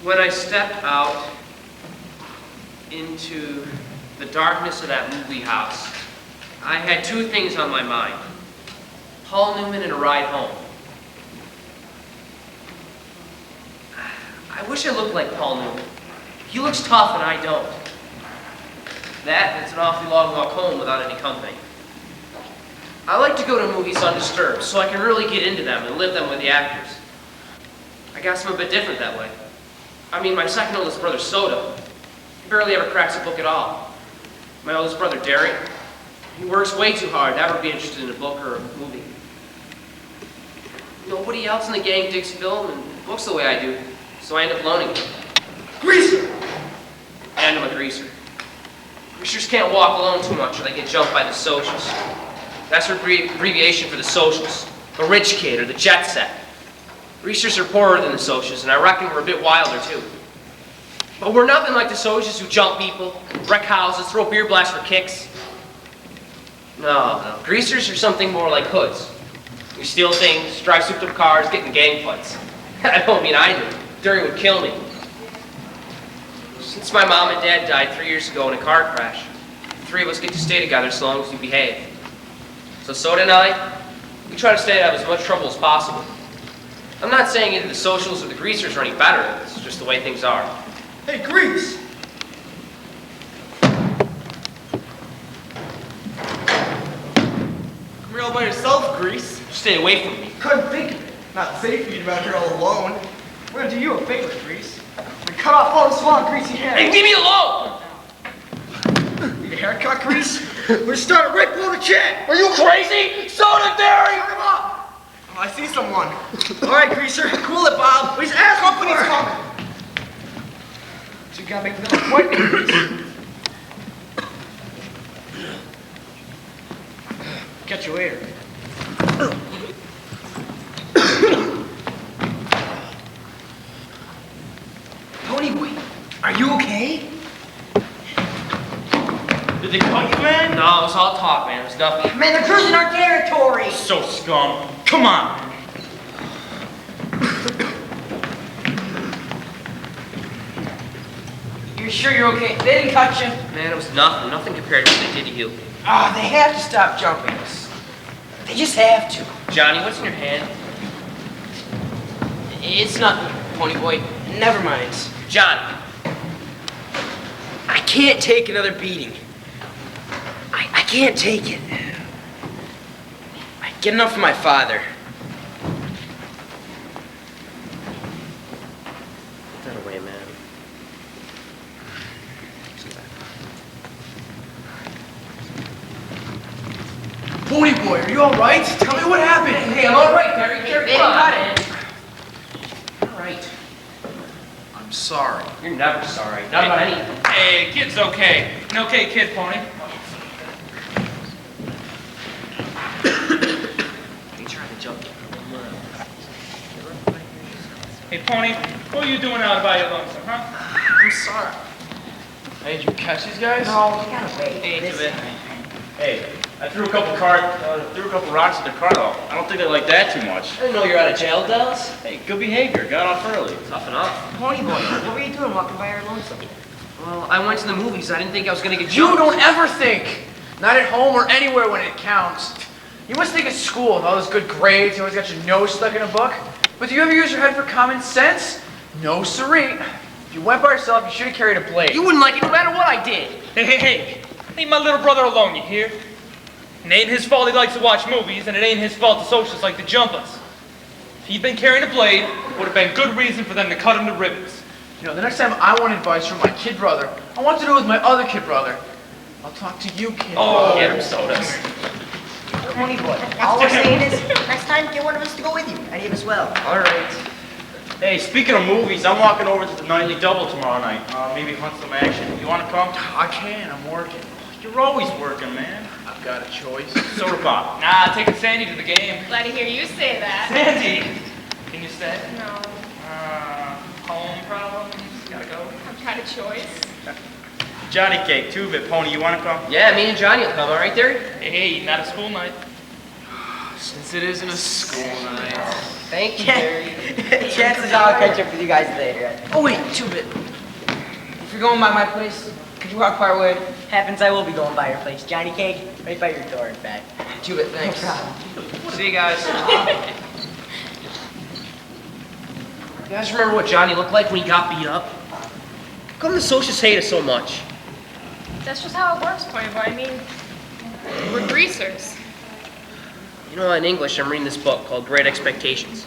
When I stepped out into the darkness of that movie house, I had two things on my mind. Paul Newman and a ride home. I wish I looked like Paul Newman. He looks tough and I don't. It's an awfully long walk home without any company. I like to go to movies undisturbed so I can really get into them and live them with the actors. I guess I'm a bit different that way. I mean, my second oldest brother, Soda, he barely ever cracks a book at all. My oldest brother, Derry, he works way too hard to ever be interested in a book or a movie. Nobody else in the gang digs film and books the way I do, so I end up loaning them. Greaser! And I'm a greaser. Greasers can't walk alone too much or they get jumped by the socials. That's an abbreviation for the socials, the rich kid or the jet set. Greasers are poorer than the socials, and I reckon we're a bit wilder too. But we're nothing like the socials who jump people, wreck houses, throw beer blasts for kicks. No. Greasers are something more like hoods. We steal things, drive souped-up cars, get in gang fights. I don't mean I do. Derry would kill me. Since my mom and dad died 3 years ago in a car crash, the three of us get to stay together so long as we behave. So Soda and I, we try to stay out of as much trouble as possible. I'm not saying either the socials or the greasers are any better. It's just the way things are. Hey, Grease! Come here all by yourself, Grease. Stay away from me. Couldn't think of it. Not safe for you to be out here all alone. We're gonna do you a favor, Grease. We cut off all this long, greasy hair. Hey, leave me alone! Need a haircut, Grease? We're starting right below the chin. Are you crazy? Soda, Derry! Turn him up! Oh, I see someone. All right, Greaser, cool it, Bob. His ass company's coming. So you gotta make another appointment, Grease. Catch you later. Tony boy, are you okay? Did they cut you, man? No, it was all talk, man. It was nothing. Man, they're cruising our territory. So scum. Come on. You're sure you're okay? They didn't cut you? Man, it was nothing. Nothing compared to what they did to you. Ah, they have to stop jumping us. They just have to. Johnny, what's in your hand? It's nothing, Pony Boy. Never mind. Johnny. I can't take another beating. I can't take it. I get enough from my father. Put that away, man. Pony boy, are you all right? Tell me what happened. Hey, I'm all right, Derry. They didn't cut it. All right. I'm sorry. You're never sorry. Not about anything. Hey, kid's okay. An okay kid, Pony. He tried to jump. Hey, Pony, what are you doing out by your lonesome, huh? I'm sorry. Hey, did you catch these guys? No, we gotta wait. Ain't of it. Hey, I threw a couple rocks at the car though. I don't think they like that too much. I didn't know you were out of jail, Dallas. Hey, good behavior. Got off early. Tough enough. Pony Boy, what were you doing walking by our lonesome? Well, I went to the movies. I didn't think I was going to get You jumped. don't ever think. Not at home or anywhere when it counts. You must think at school with all those good grades, you always got your nose stuck in a book. But do you ever use your head for common sense? No siree. If you went by yourself, you should have carried a blade. You wouldn't like it no matter what I did. Hey. Leave my little brother alone, you hear? It ain't his fault he likes to watch movies, and it ain't his fault the socials like to jump us. If he'd been carrying a blade, it would have been good reason for them to cut him to ribbons. You know, the next time I want advice from my kid brother, I want to do it with my other kid brother. I'll talk to you, kid. Oh, Get him sodas. Pony Boy, all we're saying is, next time get one of us to go with you. Any of us will. All right. Hey, speaking of movies, I'm walking over to the nightly double tomorrow night. Maybe hunt some action. You want to come? I can, I'm working. You're always working, man. I've got a choice. So do Bob. Nah, taking Sandy to the game. Glad to hear you say that. Sandy! Can you stay? No, Home problems? Gotta go. I've got a choice. Johnny Cake, two-bit. Pony, you want to come? Yeah, me and Johnny will come. All right, Derry? Hey, not a school night. Since it isn't a school night. Thank you, Barry. Chances are I'll catch up with you guys later. Oh wait, 2-bit. If you're going by my place, could you walk far away? Happens I will be going by your place. Johnny Cake, right by your door, in fact. 2-bit, thanks. See you guys. You guys remember what Johnny looked like when he got beat up? How come the socialists hate us so much? That's just how it works, Playboy. I mean, we're greasers. You know, in English, I'm reading this book called Great Expectations.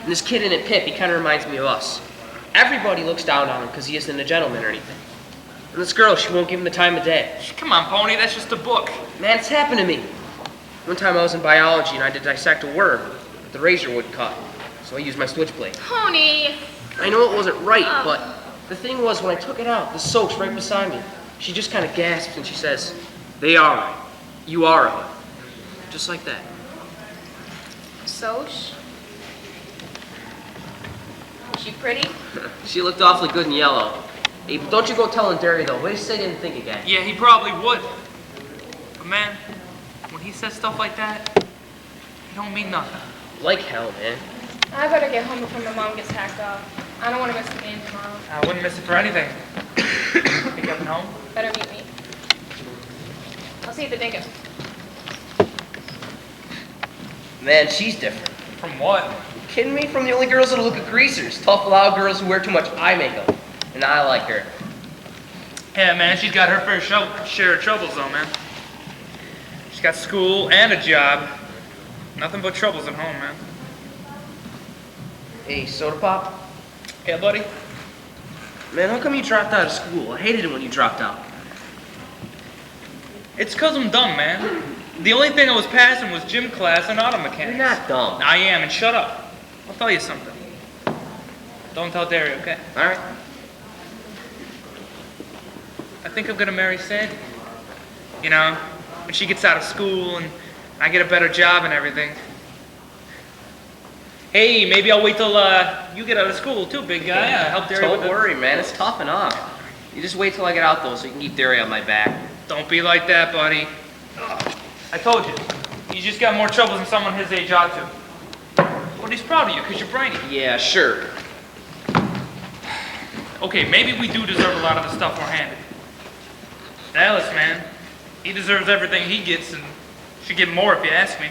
And this kid in it, Pip, he kind of reminds me of us. Everybody looks down on him because he isn't a gentleman or anything. And this girl, she won't give him the time of day. Come on, Pony, that's just a book. Man, it's happened to me. One time I was in biology and I had to dissect a worm, but the razor wouldn't cut. So I used my switchblade. Pony! I know it wasn't right, but the thing was, when I took it out, the Socs right beside me, she just kind of gasps and she says, "They are right. You are right." Just like that. Soch? Is she pretty? She looked awfully good in yellow. Hey, but don't you go telling Derry, though. Wait till he didn't think again. Yeah, he probably would. But man, when he says stuff like that, it don't mean nothing. Like hell, man. I better get home before my mom gets hacked off. I don't want to miss the game tomorrow. I wouldn't miss it for anything. Pick up and home. Better meet me. I'll see you at the dingo. Man, she's different. From what? Kidding me? From the only girls that'll look at greasers. Tough, loud girls who wear too much eye makeup. And I like her. Yeah, man, she's got her fair share of troubles, though, man. She's got school and a job. Nothing but troubles at home, man. Hey, soda pop? Yeah, buddy? Man, how come you dropped out of school? I hated it when you dropped out. It's 'cause I'm dumb, man. The only thing I was passing was gym class and auto mechanics. You're not dumb. I am, and shut up. I'll tell you something. Don't tell Derry, okay? All right. I think I'm gonna marry Sandy. You know, when she gets out of school and I get a better job and everything. Hey, maybe I'll wait till you get out of school too, big guy. Help Derry with Don't worry, man. It's tough enough. You just wait till I get out, though, so you can keep Derry on my back. Don't be like that, buddy. I told you. You just got more troubles than someone his age ought to. But he's proud of you because you're brainy. Yeah, sure. Okay, maybe we do deserve a lot of the stuff we're handed. Dallas, man, he deserves everything he gets and should get more if you ask me.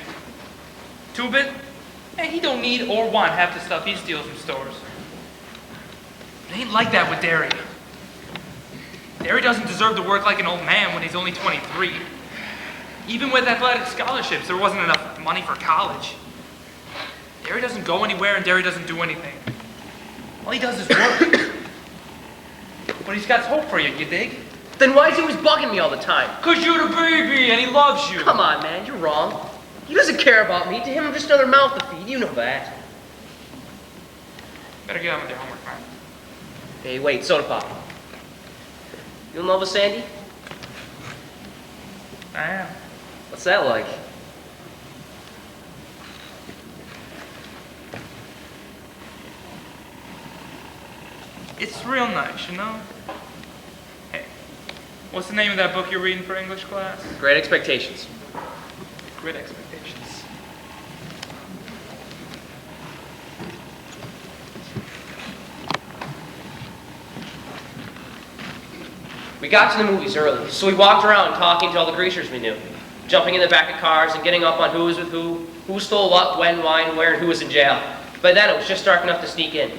2-bit, man, he don't need or want half the stuff he steals from stores. It ain't like that with Derry. Derry doesn't deserve to work like an old man when he's only 23. Even with athletic scholarships, there wasn't enough money for college. Derry doesn't go anywhere and Derry doesn't do anything. All he does is work. But he's got hope for you, you dig? Then why is he always bugging me all the time? 'Cause you're the baby and he loves you. Come on, man. You're wrong. He doesn't care about me. To him, I'm just another mouth to feed. You know that. Better get on with your homework, man. Hey, wait. Soda pop. You in love with Sandy? I am. What's that like? It's real nice, you know? Hey, what's the name of that book you're reading for English class? Great Expectations. Great Expectations. We got to the movies early, so we walked around talking to all the greasers we knew. Jumping in the back of cars and getting up on who was with who stole what, when, why, and where, and who was in jail. By then, it was just dark enough to sneak in.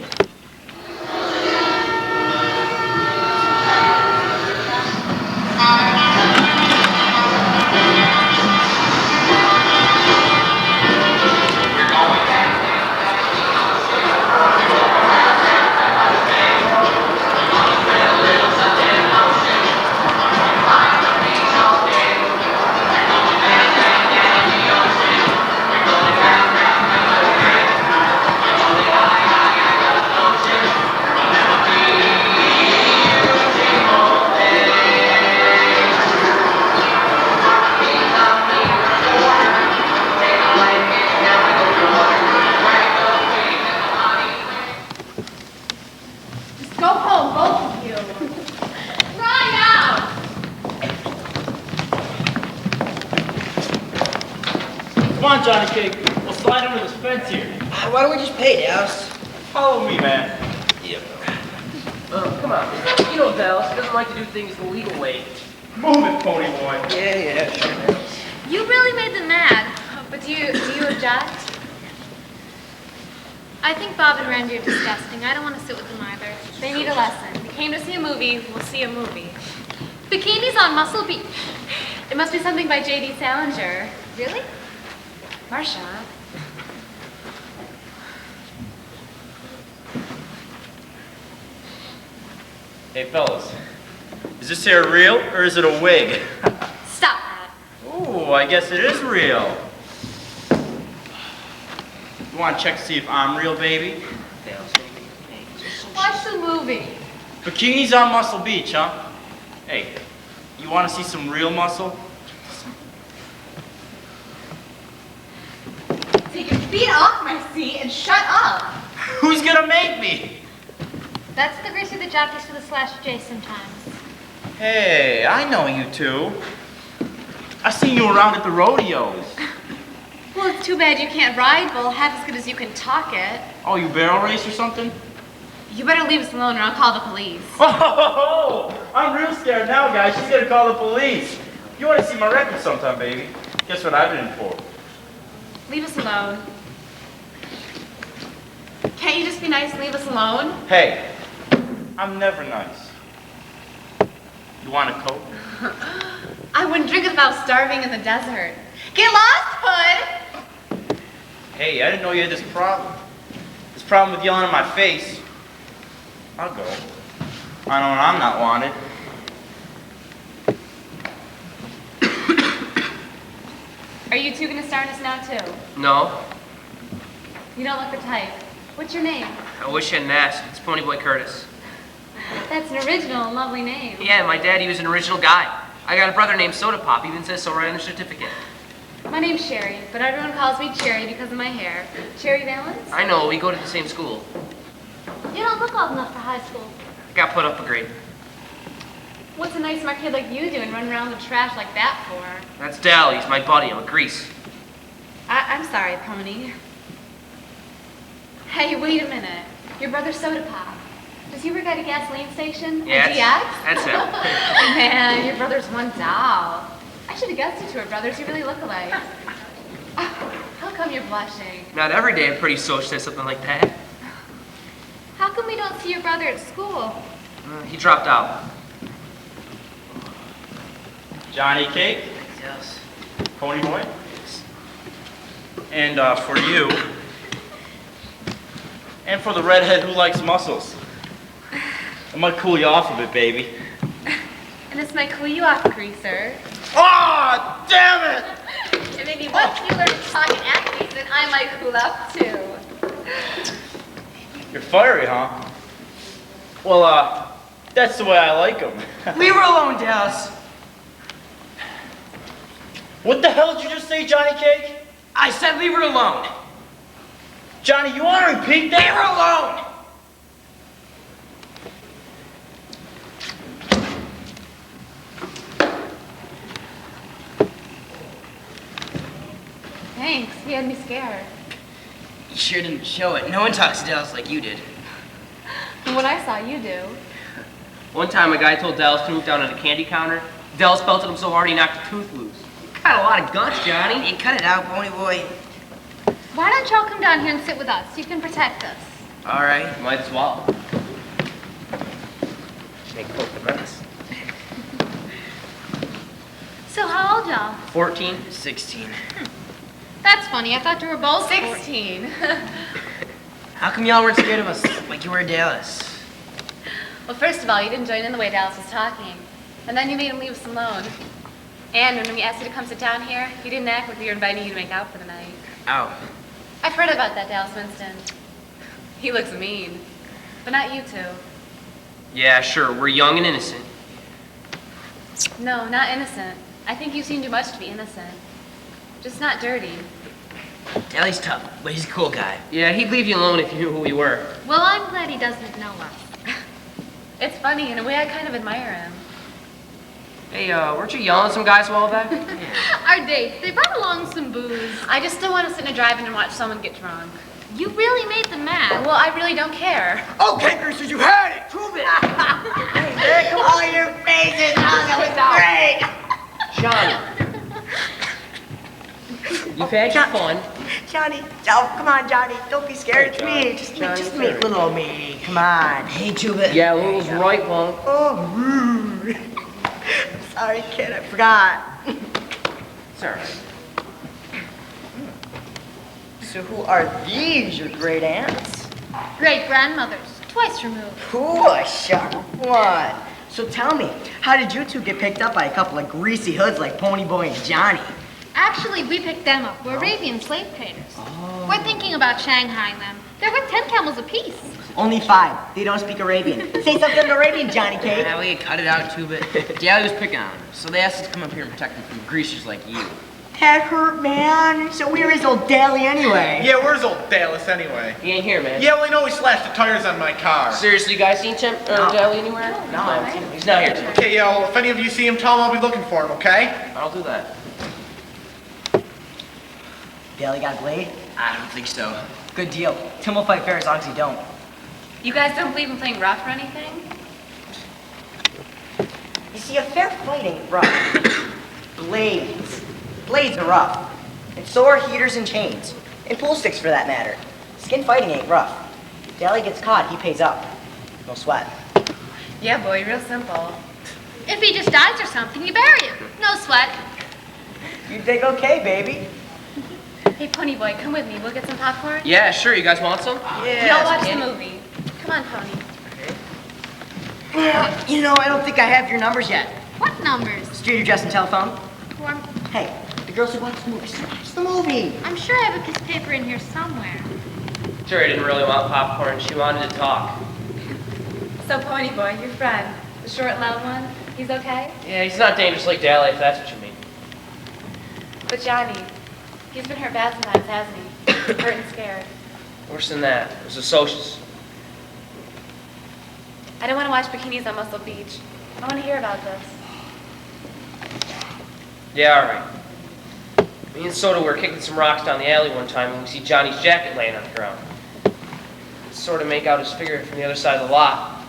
Just go home, both of you. Cry out! Come on, Johnny Cake. slide under this fence here. Why don't we just pay, Dallas? Follow me, man. Come on. You know Dallas doesn't like to do things the legal way. Move it, pony boy. Yeah, sure. You really made them mad. But do you object? I think Bob and Randy are disgusting. I don't want to sit with them either. They need a lesson. We came to see a movie, we'll see a movie. Bikinis on Muscle Beach. It must be something by J.D. Salinger. Really? Marcia. Hey, fellas. Is this hair real or is it a wig? Stop that. Ooh, I guess it is real. You want to check to see if I'm real, baby? Watch the movie. Bikinis on Muscle Beach, huh? Hey, you want to see some real muscle? Take your feet off my seat and shut up. Who's gonna make me? That's the greaser the jockeys for the Slash J sometimes. Hey, I know you two. I seen you around at the rodeos. Well, it's too bad you can't ride bull half as good as you can talk it. Oh, you barrel race or something? You better leave us alone or I'll call the police. Oh, I'm real scared now, guys. She's gonna call the police. You want to see my record sometime, baby? Guess what I've been in for? Leave us alone. Can't you just be nice and leave us alone? Hey, I'm never nice. You want a Coke? I wouldn't drink it without starving in the desert. Get lost, Hood! Hey, I didn't know you had this problem. This problem with yelling in my face. I'll go. I know when I'm not wanted. Are you two gonna start us now too? No, You don't look the type. What's your name? I wish I hadn't asked. It's Ponyboy Curtis. That's an original and lovely name. Yeah, my daddy was an original guy. I got a brother named Soda Pop, even says so right on the certificate. My name's Sherry, but everyone calls me Cherry because of my hair. Cherry Valance? I know, we go to the same school. You don't look old enough for high school. Got put up a grade. What's a nice smart kid like you doing running around with trash like that for? That's Dal, he's my buddy, I'm a grease. I'm sorry, Pony. Hey, wait a minute. Your brother's Soda Pop. Does he work at a gasoline station? Yeah, A GX? that's him. Man, your brother's one doll. I should have guessed you two are brothers. You really look alike. How come you're blushing? Not every day a pretty soch says something like that. How come we don't see your brother at school? He dropped out. Johnny Cake, Yes. Pony Boy. And for you, and for the redhead who likes muscles. I might cool you off a bit, baby. And this might cool you off, Greaser. Oh, damn it! And maybe once you learn to talk and act decent, I might cool up too. You're fiery, huh? Well, that's the way I like them. Leave her alone, Dallas. What the hell did you just say, Johnny Cake? I said leave her alone. Johnny, you want to repeat that? Leave her alone. Thanks, he had me scared. You sure didn't show it. No one talks to Dallas like you did. From what I saw you do. One time a guy told Dallas to move down on a candy counter. Dallas belted him so hard he knocked a tooth loose. Got a lot of guts, Johnny. Hey, cut it out, Pony Boy. Why don't y'all come down here and sit with us? You can protect us. All right. Might as well. Make Coke the mess. So how old y'all? 14. 16. That's funny. I thought you were both 16. How come y'all weren't scared of us like you were Dallas? Well, first of all, you didn't join in the way Dallas was talking. And then you made him leave us alone. And when we asked you to come sit down here, you didn't act like we were inviting you to make out for the night. Ow. I've heard about that, Dallas Winston. He looks mean. But not you two. Yeah, sure, we're young and innocent. No, not innocent. I think you seem too much to be innocent. Just not dirty. Dally's tough, but he's a cool guy. Yeah, he'd leave you alone if you knew who we were. Well, I'm glad he doesn't know us. It's funny, in a way I kind of admire him. Hey, weren't you yelling at some guys a while back? Our dates, they brought along some booze. I just don't want to sit in a drive-in and watch someone get drunk. You really made them mad. Well, I really don't care. Okay, Greasers, you had it. Prove it. Hey, come on, your faces. Oh, that was great. Johnny. You've had your fun. Johnny, oh, come on, Johnny. Don't be scared. It's me. Just make little old me. Come on. Hey, Tuba. Yeah, Little's right, punk. Oh, rude. Sorry, kid. I forgot. It's all right. So who are these, your great aunts? Great-grandmothers, twice removed. Ooh, a sharp one. So tell me, how did you two get picked up by a couple of greasy hoods like Ponyboy and Johnny? Actually, we picked them up. We're Arabian slave traders. We're thinking about shanghaiing them. They're worth 10 camels apiece. Only 5. They don't speak Arabian. Say something in Arabian, Johnny Cake. Yeah, we cut it out, Tuba. Daddy was picking on him, so they asked us to come up here and protect them from greasers like you. That hurt, man. So where is old Dally anyway? Yeah, where's old Dallas anyway? He ain't here, man. Yeah, well, I know he slashed the tires on my car. Seriously, you guys seen Tim or Dally anywhere? No. He's not here, Tim. Okay, yeah, well, if any of you see him, tell him I'll be looking for him, okay? I'll do that. Dally got a blade? I don't think so. Good deal. Tim will fight fair as long as he don't. You guys don't believe in playing rough or anything? You see, a fair fight ain't rough. Blades. Blades are rough. And so are heaters and chains. And pool sticks, for that matter. Skin fighting ain't rough. If Dally gets caught, he pays up. No sweat. Yeah, boy, real simple. If he just dies or something, you bury him. No sweat. You think okay, baby? Hey, Pony Boy, come with me. We'll get some popcorn. Yeah, sure. You guys want some? We'll watch the movie. Come on, Pony. You know, I don't think I have your numbers yet. What numbers? Street address and telephone. Form. Hey, the girls who watch the movie. Watch the movie. I'm sure I have a piece of paper in here somewhere. Jerry didn't really want popcorn. She wanted to talk. So, Pony Boy, your friend, the short, loud one, he's okay? Yeah, he's not dangerous like Dally, if that's what you mean. But Johnny, he's been hurt bad sometimes, hasn't he? Hurt and scared. Worse than that. It was the socials. I don't want to watch bikinis on Muscle Beach. I want to hear about this. Yeah, all right. Me and Soda were kicking some rocks down the alley one time and we see Johnny's jacket laying on the ground. Sort of make out his figure from the other side of the lot.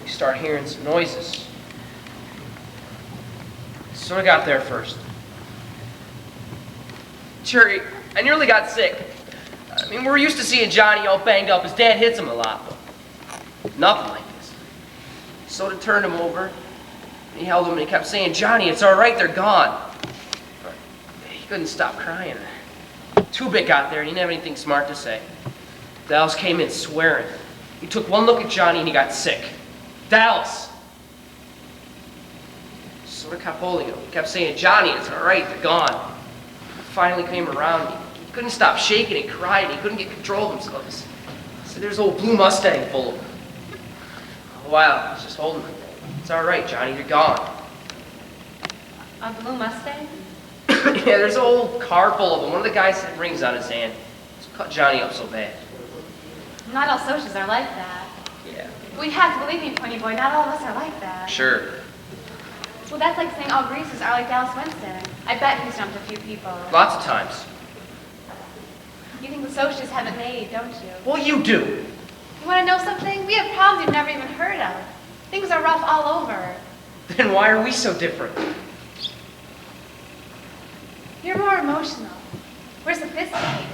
We start hearing some noises. Soda got there first. Jerry, I nearly got sick. I mean, we're used to seeing Johnny all banged up. His dad hits him a lot, but nothing like this. Soda turned him over. He held him and he kept saying, "Johnny, it's all right, they're gone." But he couldn't stop crying. Two-Bit got there and he didn't have anything smart to say. Dallas came in swearing. He took one look at Johnny and he got sick. Dallas! Soda kept holding him. He kept saying, "Johnny, it's all right, they're gone." Finally came around. He couldn't stop shaking and crying. He couldn't get control of himself. So there's old blue Mustang full of him. A while, I was just holding him. "It's all right, Johnny, you're gone." A blue Mustang? Yeah, there's an old car full of them. One of the guys had rings on his hand. It's cut Johnny up so bad. Not all socials are like that. Yeah, We have to believe me, Pony Boy. Not all of us are like that. sure. Well, that's like saying all greasers are like Dallas Winston. I bet he's jumped a few people. Lots of times. You think the socials haven't made, don't you? Well, you do. You want to know something? We have problems you've never even heard of. Things are rough all over. Then why are we so different? You're more emotional. We're sophisticated.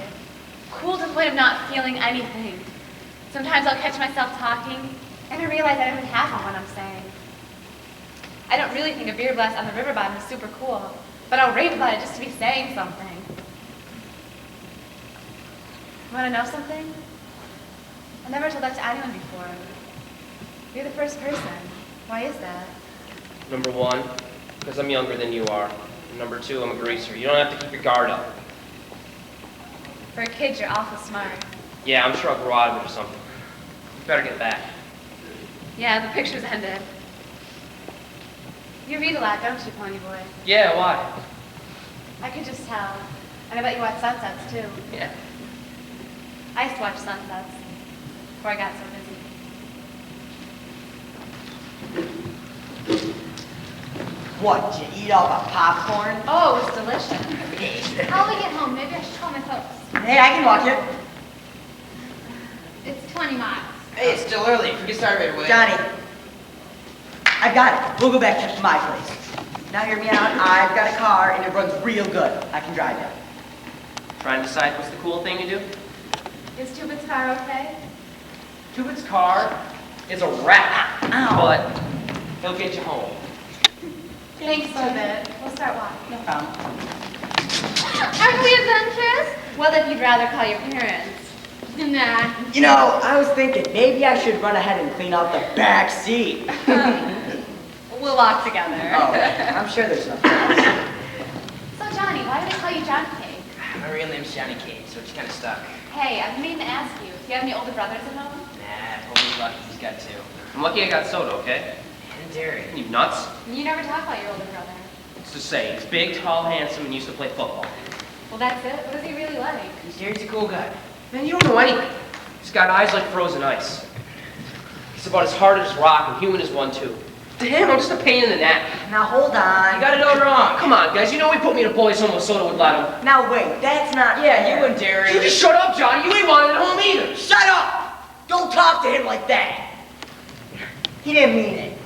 Cool to the point of not feeling anything. Sometimes I'll catch myself talking, and I realize I don't even half of what I'm saying. I don't really think a beer blast on the river bottom is super cool, but I'll rave about it just to be saying something. Want to know something? I never told that to anyone before. You're the first person. Why is that? Number one, because I'm younger than you are. And number two, I'm a greaser. You don't have to keep your guard up. For a kid, you're awful smart. Yeah, I'm sure I'll grow out of it or something. You better get back. Yeah, the picture's ended. You read a lot, don't you, Pony Boy? Yeah, why? I could just tell. And I bet you watch sunsets, too. Yeah. I used to watch sunsets before I got so busy. What, did you eat all the popcorn? Oh, it was delicious. How will we get home? Maybe I should call my folks. Hey, I can walk you. It's 20 miles. Hey, it's still early. If we get started right away. Johnny, I got it. We'll go back to my place. Now hear me out. I've got a car and it runs real good. I can drive you. Trying to decide what's the cool thing to do? Is Tubit's car okay? Tubit's car is a wrap, Ow. but he'll get you home. Thanks, Tubit. We'll start walking. No problem. Aren't we adventurous? Well, if you'd rather call your parents. Nah. You know, I was thinking maybe I should run ahead and clean out the back seat. We'll walk together. Oh, I'm sure there's nothing else. So, Johnny, why do they call you Johnny Cake? My real name's Johnny Cage, so it's kind of stuck. Hey, I've been meaning to ask you, do you have any older brothers at home? Nah, Toby's lucky he's got two. I'm lucky I got soda, okay? And dairy. You nuts? You never talk about your older brother. It's to say, he's big, tall, handsome, and used to play football. Well, that's it. What is he really like? Gary's a cool guy. Man, you don't know anything. He's got eyes like frozen ice. He's about as hard as rock and human as one, too. To him, I'm just a pain in the neck. Now hold on. You got it all wrong. Come on, guys. You know he put me in a boys' home with soda with Lotto. Now wait, that's not Yeah, fair. you and Derry. You just shut up, Johnny. You ain't wanted at home either. Shut up! Don't talk to him like that. He didn't mean it.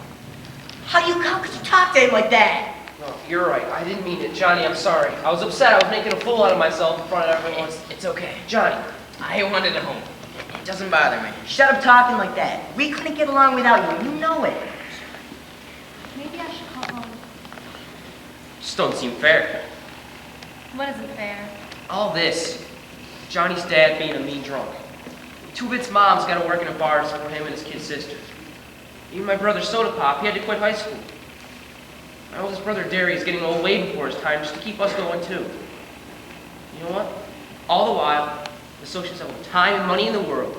How could you talk to him like that? No, you're right. I didn't mean it. Johnny, I'm sorry. I was upset. I was making a fool out of myself in front of everyone. It's okay. Johnny. I wanted a home. It doesn't bother me. Shut up talking like that. We couldn't get along without you. You know it. Maybe I should call home. Just don't seem fair. What isn't fair? All this. Johnny's dad being a mean drunk. Two-Bit's mom's got to work in a bar to support him and his kid sister. Even my brother Soda Pop, he had to quit high school. My oldest brother Derry is getting old way before his time just to keep us going too. You know what? All the while, the Socs have all the time and money in the world.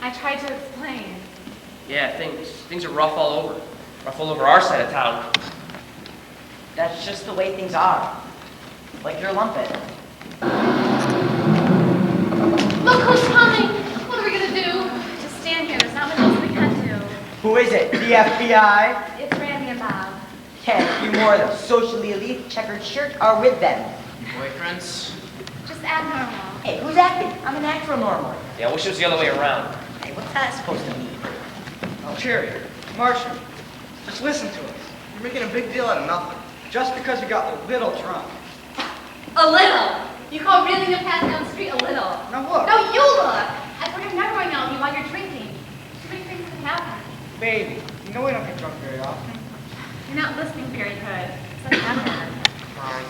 I tried to explain. Yeah, things are rough all over. Rough all over our side of town. That's just the way things are. Like your lumpet. Look who's coming! What are we gonna do? Just stand here. There's not much else we can do. Who is it? The FBI? It's Randy and Bob. And a few more of the socially elite checkered shirt are with them. Boyfriends? Just act normal. Hey, who's acting? I'm an actor normally. Yeah, I wish it was the other way around. Hey, what's that supposed to mean? Oh, Cherry, Marshall, just listen to us. You're making a big deal out of nothing. Just because you got a little drunk. A little. You call reeling and passing down the street a little. Now look. No, you look. I told you I'm never going out with you while you're drinking. Too many things can happen. Baby, you know we don't get drunk very often. You're not listening very good. So never.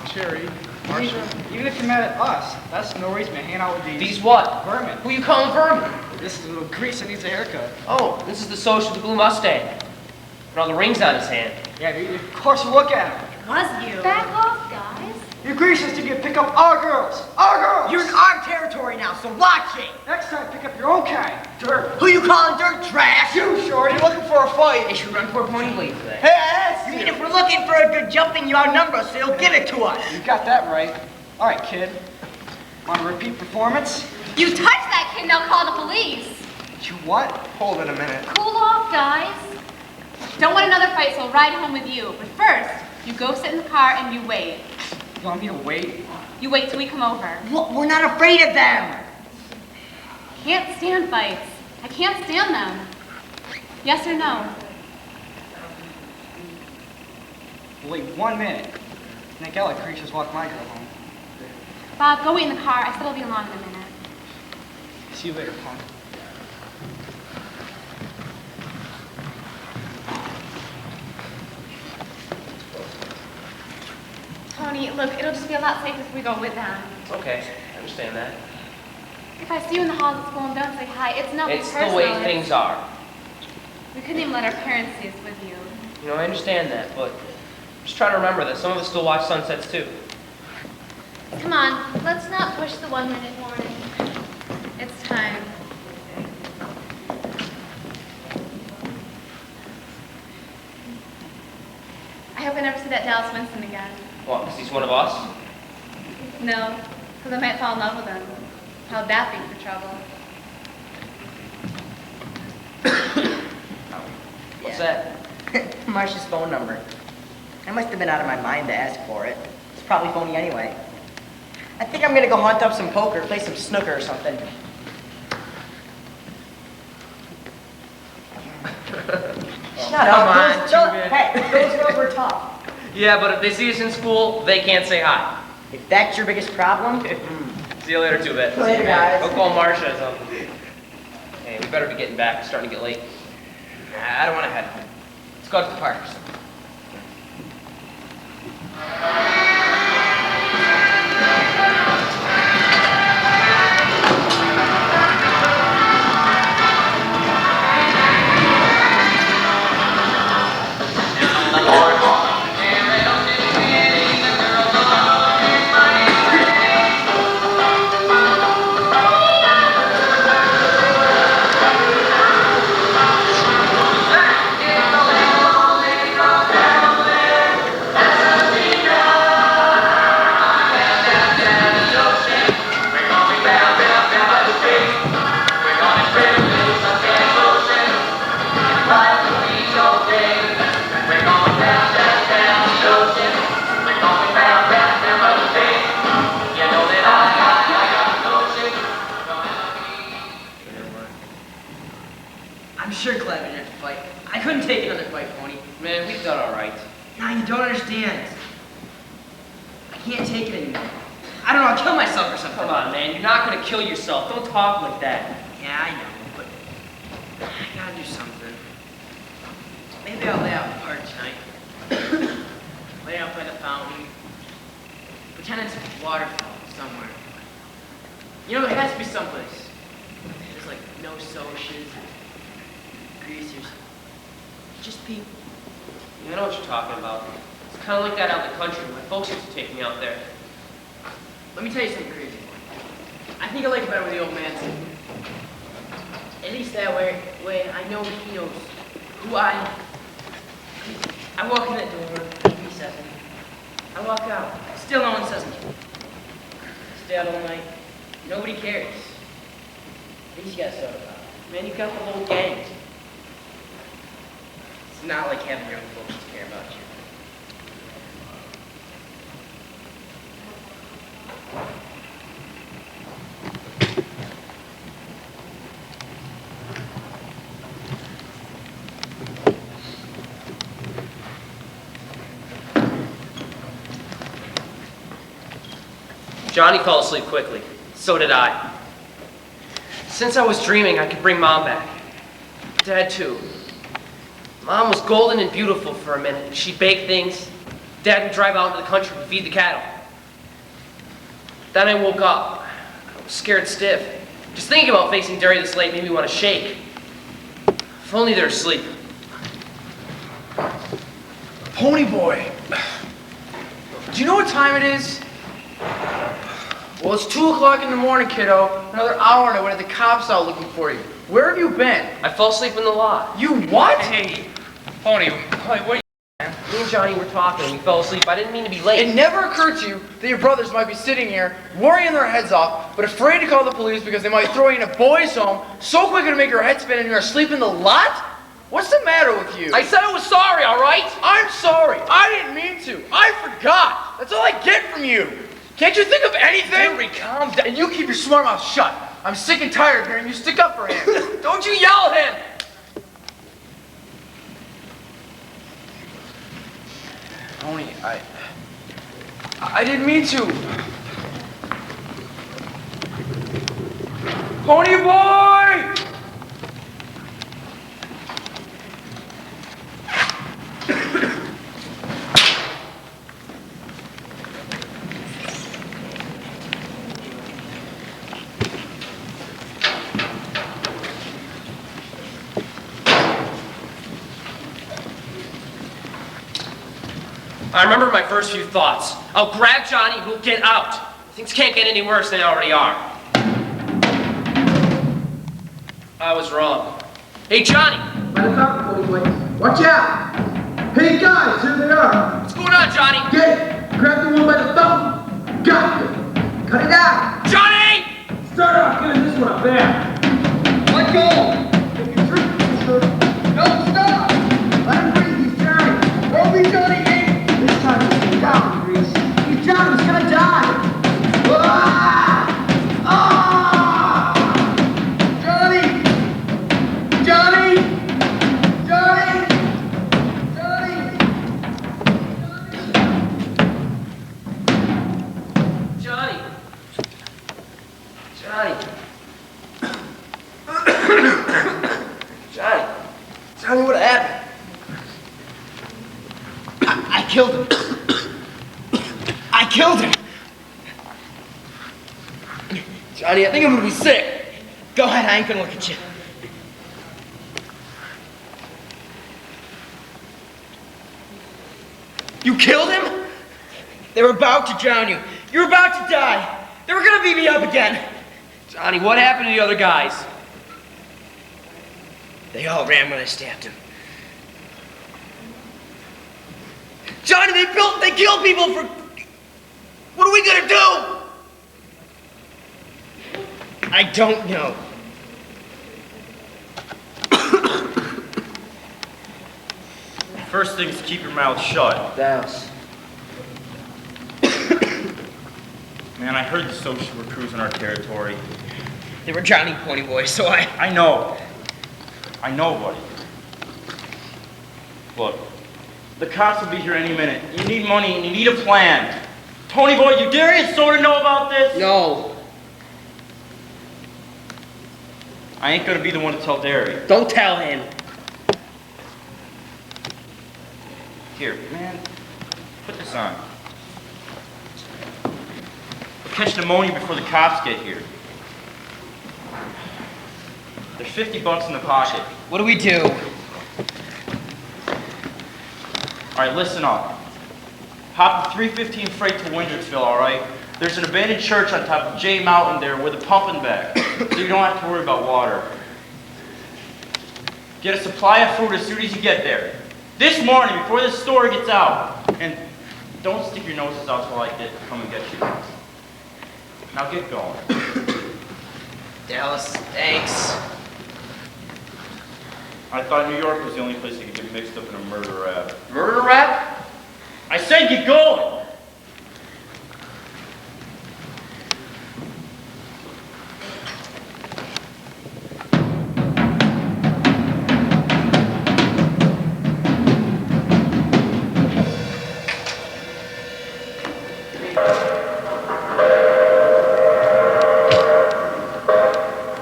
Cherry, Marshall, even if you're mad at us, that's no reason to hang out with These what? vermin. Who you calling vermin? This is a little grease that needs a haircut. Oh, this is the Socs with the blue Mustang. And all the rings on his hand. Yeah, of course you look at him. Was you? Back off, guys. Your grease is to get pick up our girls. Our girls! You're in our territory now, so watch it! Next time, pick up your own kind. Dirt. Who you calling dirt trash? You, Shorty, looking for a fight. They should run for a pony blade for that. Hey, that's You mean if we're looking for a good jumping, you outnumber us, so you'll give it to us. You got that right. All right, kid. Want a repeat performance? You touch that kid and I'll call the police. You what? Hold it a minute. Cool off, guys. Don't want another fight, so I'll ride home with you. But first, you go sit in the car and you wait. You want me to wait? You wait till we come over. We're not afraid of them. Can't stand fights. I can't stand them. Yes or no? Wait 1 minute. Nick Ella creatures walk my girl home. Bob, go wait in the car. I said I'll be along in a minute. See you later, punk. Tony, look, it'll just be a lot safer if we go with them. It's okay. I understand that. If I see you in the halls at school and don't say hi, it's nothing It's personal. the way things are. We couldn't even let our parents see us with you. You know, I understand that, but just try to remember that some of us still watch sunsets too. Come on, let's not push the 1 minute warning. It's time. I hope I never see that Dallas Winston again. What, because he's one of us? No, because I might fall in love with him. How'd that be for trouble? What's that? Marcia's phone number. I must have been out of my mind to ask for it. It's probably phony anyway. I think I'm gonna go hunt up some poker, play some snooker or something. Shut up. come on, Hey, those girls were tough. Yeah, but if they see us in school, they can't say hi. If that's your biggest problem, See you later, Two-Bit. Later, guys. Go call Marcia or something. Hey, we better be getting back. It's starting to get late. I don't want to head home. Let's go to the park or something. I'm sure glad we didn't have to fight. I couldn't take another fight, Pony. Man, we've done all right. Nah, you don't understand. I can't take it anymore. I don't know, I'll kill myself or something. Come on, man. You're not going to kill yourself. Don't talk like that. Yeah, I know, but I gotta do something. Maybe I'll lay out in the park tonight. Lay out by the fountain. Pretend it's a waterfall somewhere. You know, there has to be someplace. There's like no socials, greasers. Just people. Yeah, I know what you're talking about. It's kind of like that out in the country. My folks used to take me out there. Let me tell you something crazy. I think I like it better with the old man too. At least that way I know he knows who I am. I walk in that door, he says me. I walk out, still no one says me. Stay out all night, nobody cares. At least you got soda pop. Man, you got the whole gang. It's not like having your own folks to care about you. Johnny fell asleep quickly. So did I. Since I was dreaming I could bring Mom back. Dad, too. Mom was golden and beautiful for a minute. She'd bake things. Dad would drive out into the country and feed the cattle. Then I woke up. I was scared stiff. Just thinking about facing Derry this late made me want to shake. If only they're asleep. Pony boy. Do you know what time it is? Well, it's 2 o'clock in the morning, kiddo. Another hour and I went to the cops out looking for you. Where have you been? I fell asleep in the lot. You what? Hey, Pony, what? Me and Johnny were talking and we fell asleep. I didn't mean to be late. It never occurred to you that your brothers might be sitting here, worrying their heads off, but afraid to call the police because they might throw you in a boys' home, so quick to make your head spin and you're asleep in the lot? What's the matter with you? I said I was sorry, all right? I'm sorry. I didn't mean to. I forgot. That's all I get from you. Can't you think of anything? Henry, calm down. And you keep your smart mouth shut. I'm sick and tired of hearing you stick up for him. Don't you yell at him. Tony, I didn't mean to. Pony boy! I remember my first few thoughts. I'll grab Johnny and we'll get out. Things can't get any worse than they already are. I was wrong. Hey, Johnny! By the top, Pony boy. Watch out! Hey guys, here they are! What's going on, Johnny? Get it! Grab the one by the thumb! Got you! Cut it out! Johnny! Start off getting this one up there! Let go! Take your truth, sir. No, stop! Let him breathe, he's Johnny! Don't be Johnny, Inc. killed him. I killed him. Johnny, I think I'm gonna be sick. Go ahead, I ain't gonna look at you. You killed him? They were about to drown you. You were about to die. They were gonna beat me up again. Johnny, what happened to the other guys? They all ran when I stabbed him. Johnny, they killed people for... What are we gonna do? I don't know. First thing is keep your mouth shut. Dallas. Man, I heard the Socs were cruising our territory. They were drowning pony boys, so I know. I know, buddy. Look, the cops will be here any minute. You need money and you need a plan. Tony boy, you Darius sort of know about this? No. I ain't gonna be the one to tell Darius. Don't tell him. Here, man, put this on. We'll catch pneumonia before the cops get here. There's $50 in the pocket. what do we do? All right, listen up. Hop the 315 freight to Windricksville, all right? There's an abandoned church on top of J Mountain there with a pumping back, so you don't have to worry about water. Get a supply of fruit as soon as you get there. This morning, before this story gets out. And don't stick your noses out till I come and get you. Now get going. Dallas, thanks. I thought New York was the only place you could get mixed up in a murder rap. Murder rap? I said get going!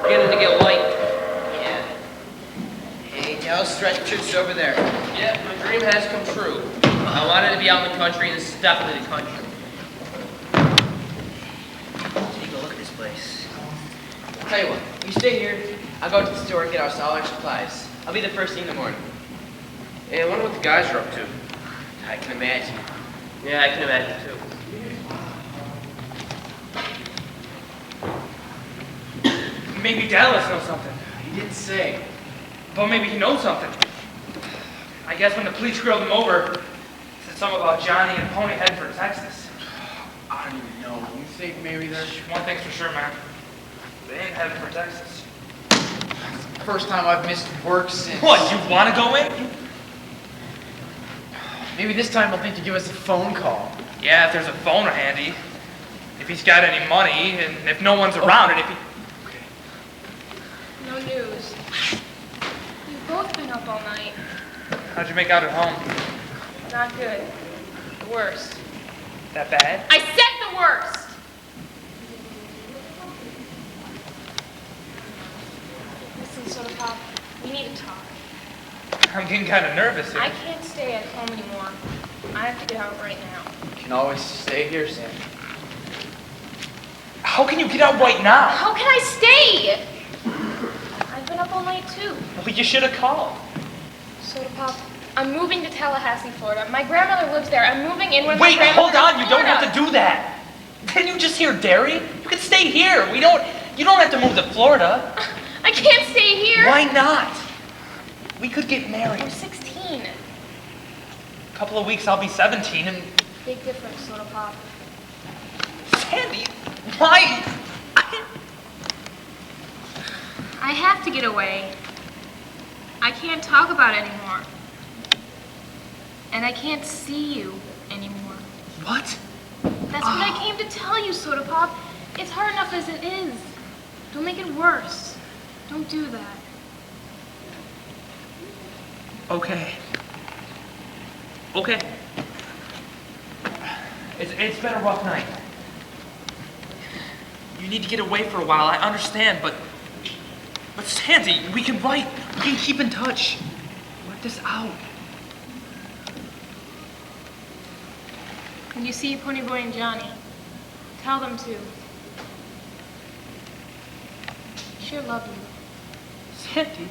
Beginning to get light. Yeah. Hey, Dallas, stretcher's over there. Yeah, my dream has come true. I wanted to be out in the country, and this is definitely the country. Take a look at this place. Tell you what, you stay here. I'll go to the store and get us all our supplies. I'll be the first thing in the morning. Hey, I wonder what the guys are up to. I can imagine. Yeah, I can imagine too. Maybe Dallas knows something. He didn't say. But maybe he knows something. I guess when the police grilled him over, said something about Johnny and Pony heading for Texas. I don't even know. You think maybe they're... One thing's for sure, man. They ain't heading for Texas. First time I've missed work since... What, you want to go in? Maybe this time they'll think to give us a phone call. Yeah, if there's a phone handy. If he's got any money, and if no one's around, and if he... No news. You've both been up all night. How'd you make out at home? Not good. The worst. That bad? I said the worst! Listen, Soda Pop, we need to talk. I'm getting kind of nervous here. I can't stay at home anymore. I have to get out right now. You can always stay here, Sam. How can you get out right now? How can I stay? I've been up all night too. Well, you should have called. Soda Pop, I'm moving to Tallahassee, Florida. My grandmother lives there. I'm moving in with my Wait, grandmother hold on. in You don't have to Florida. do that. Didn't you just hear Derry? You can stay here. You don't have to move to Florida. I can't stay here. Why not? We could get I'm married. 16. A couple of weeks, I'll be 17, and Big difference, Soda Pop. Sandy, why? I have to get away. I can't talk about it anymore. And I can't see you anymore. What? That's what I came to tell you, Soda Pop. It's hard enough as it is. Don't make it worse. Don't do that. Okay. Okay. It's been a rough night. You need to get away for a while, I understand, but Sandy, we can write. We can keep in touch. Work this out. When you see Pony Boy and Johnny, tell them to. Sure love you. Sandy.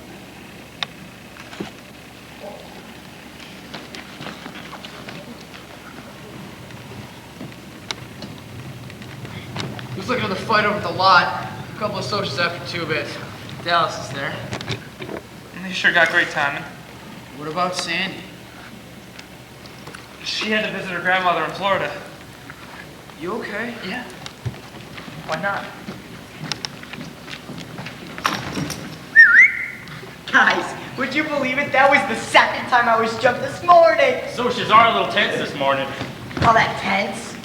Who's looking at the fight over at the lot? A couple of Socs after 2 bits. Dallas is there. They sure got great timing. What about Sandy? She had to visit her grandmother in Florida. You okay? Yeah. Why not? Guys, would you believe it? That was the second time I was jumped this morning. Socials are a little tense this morning. All that tense.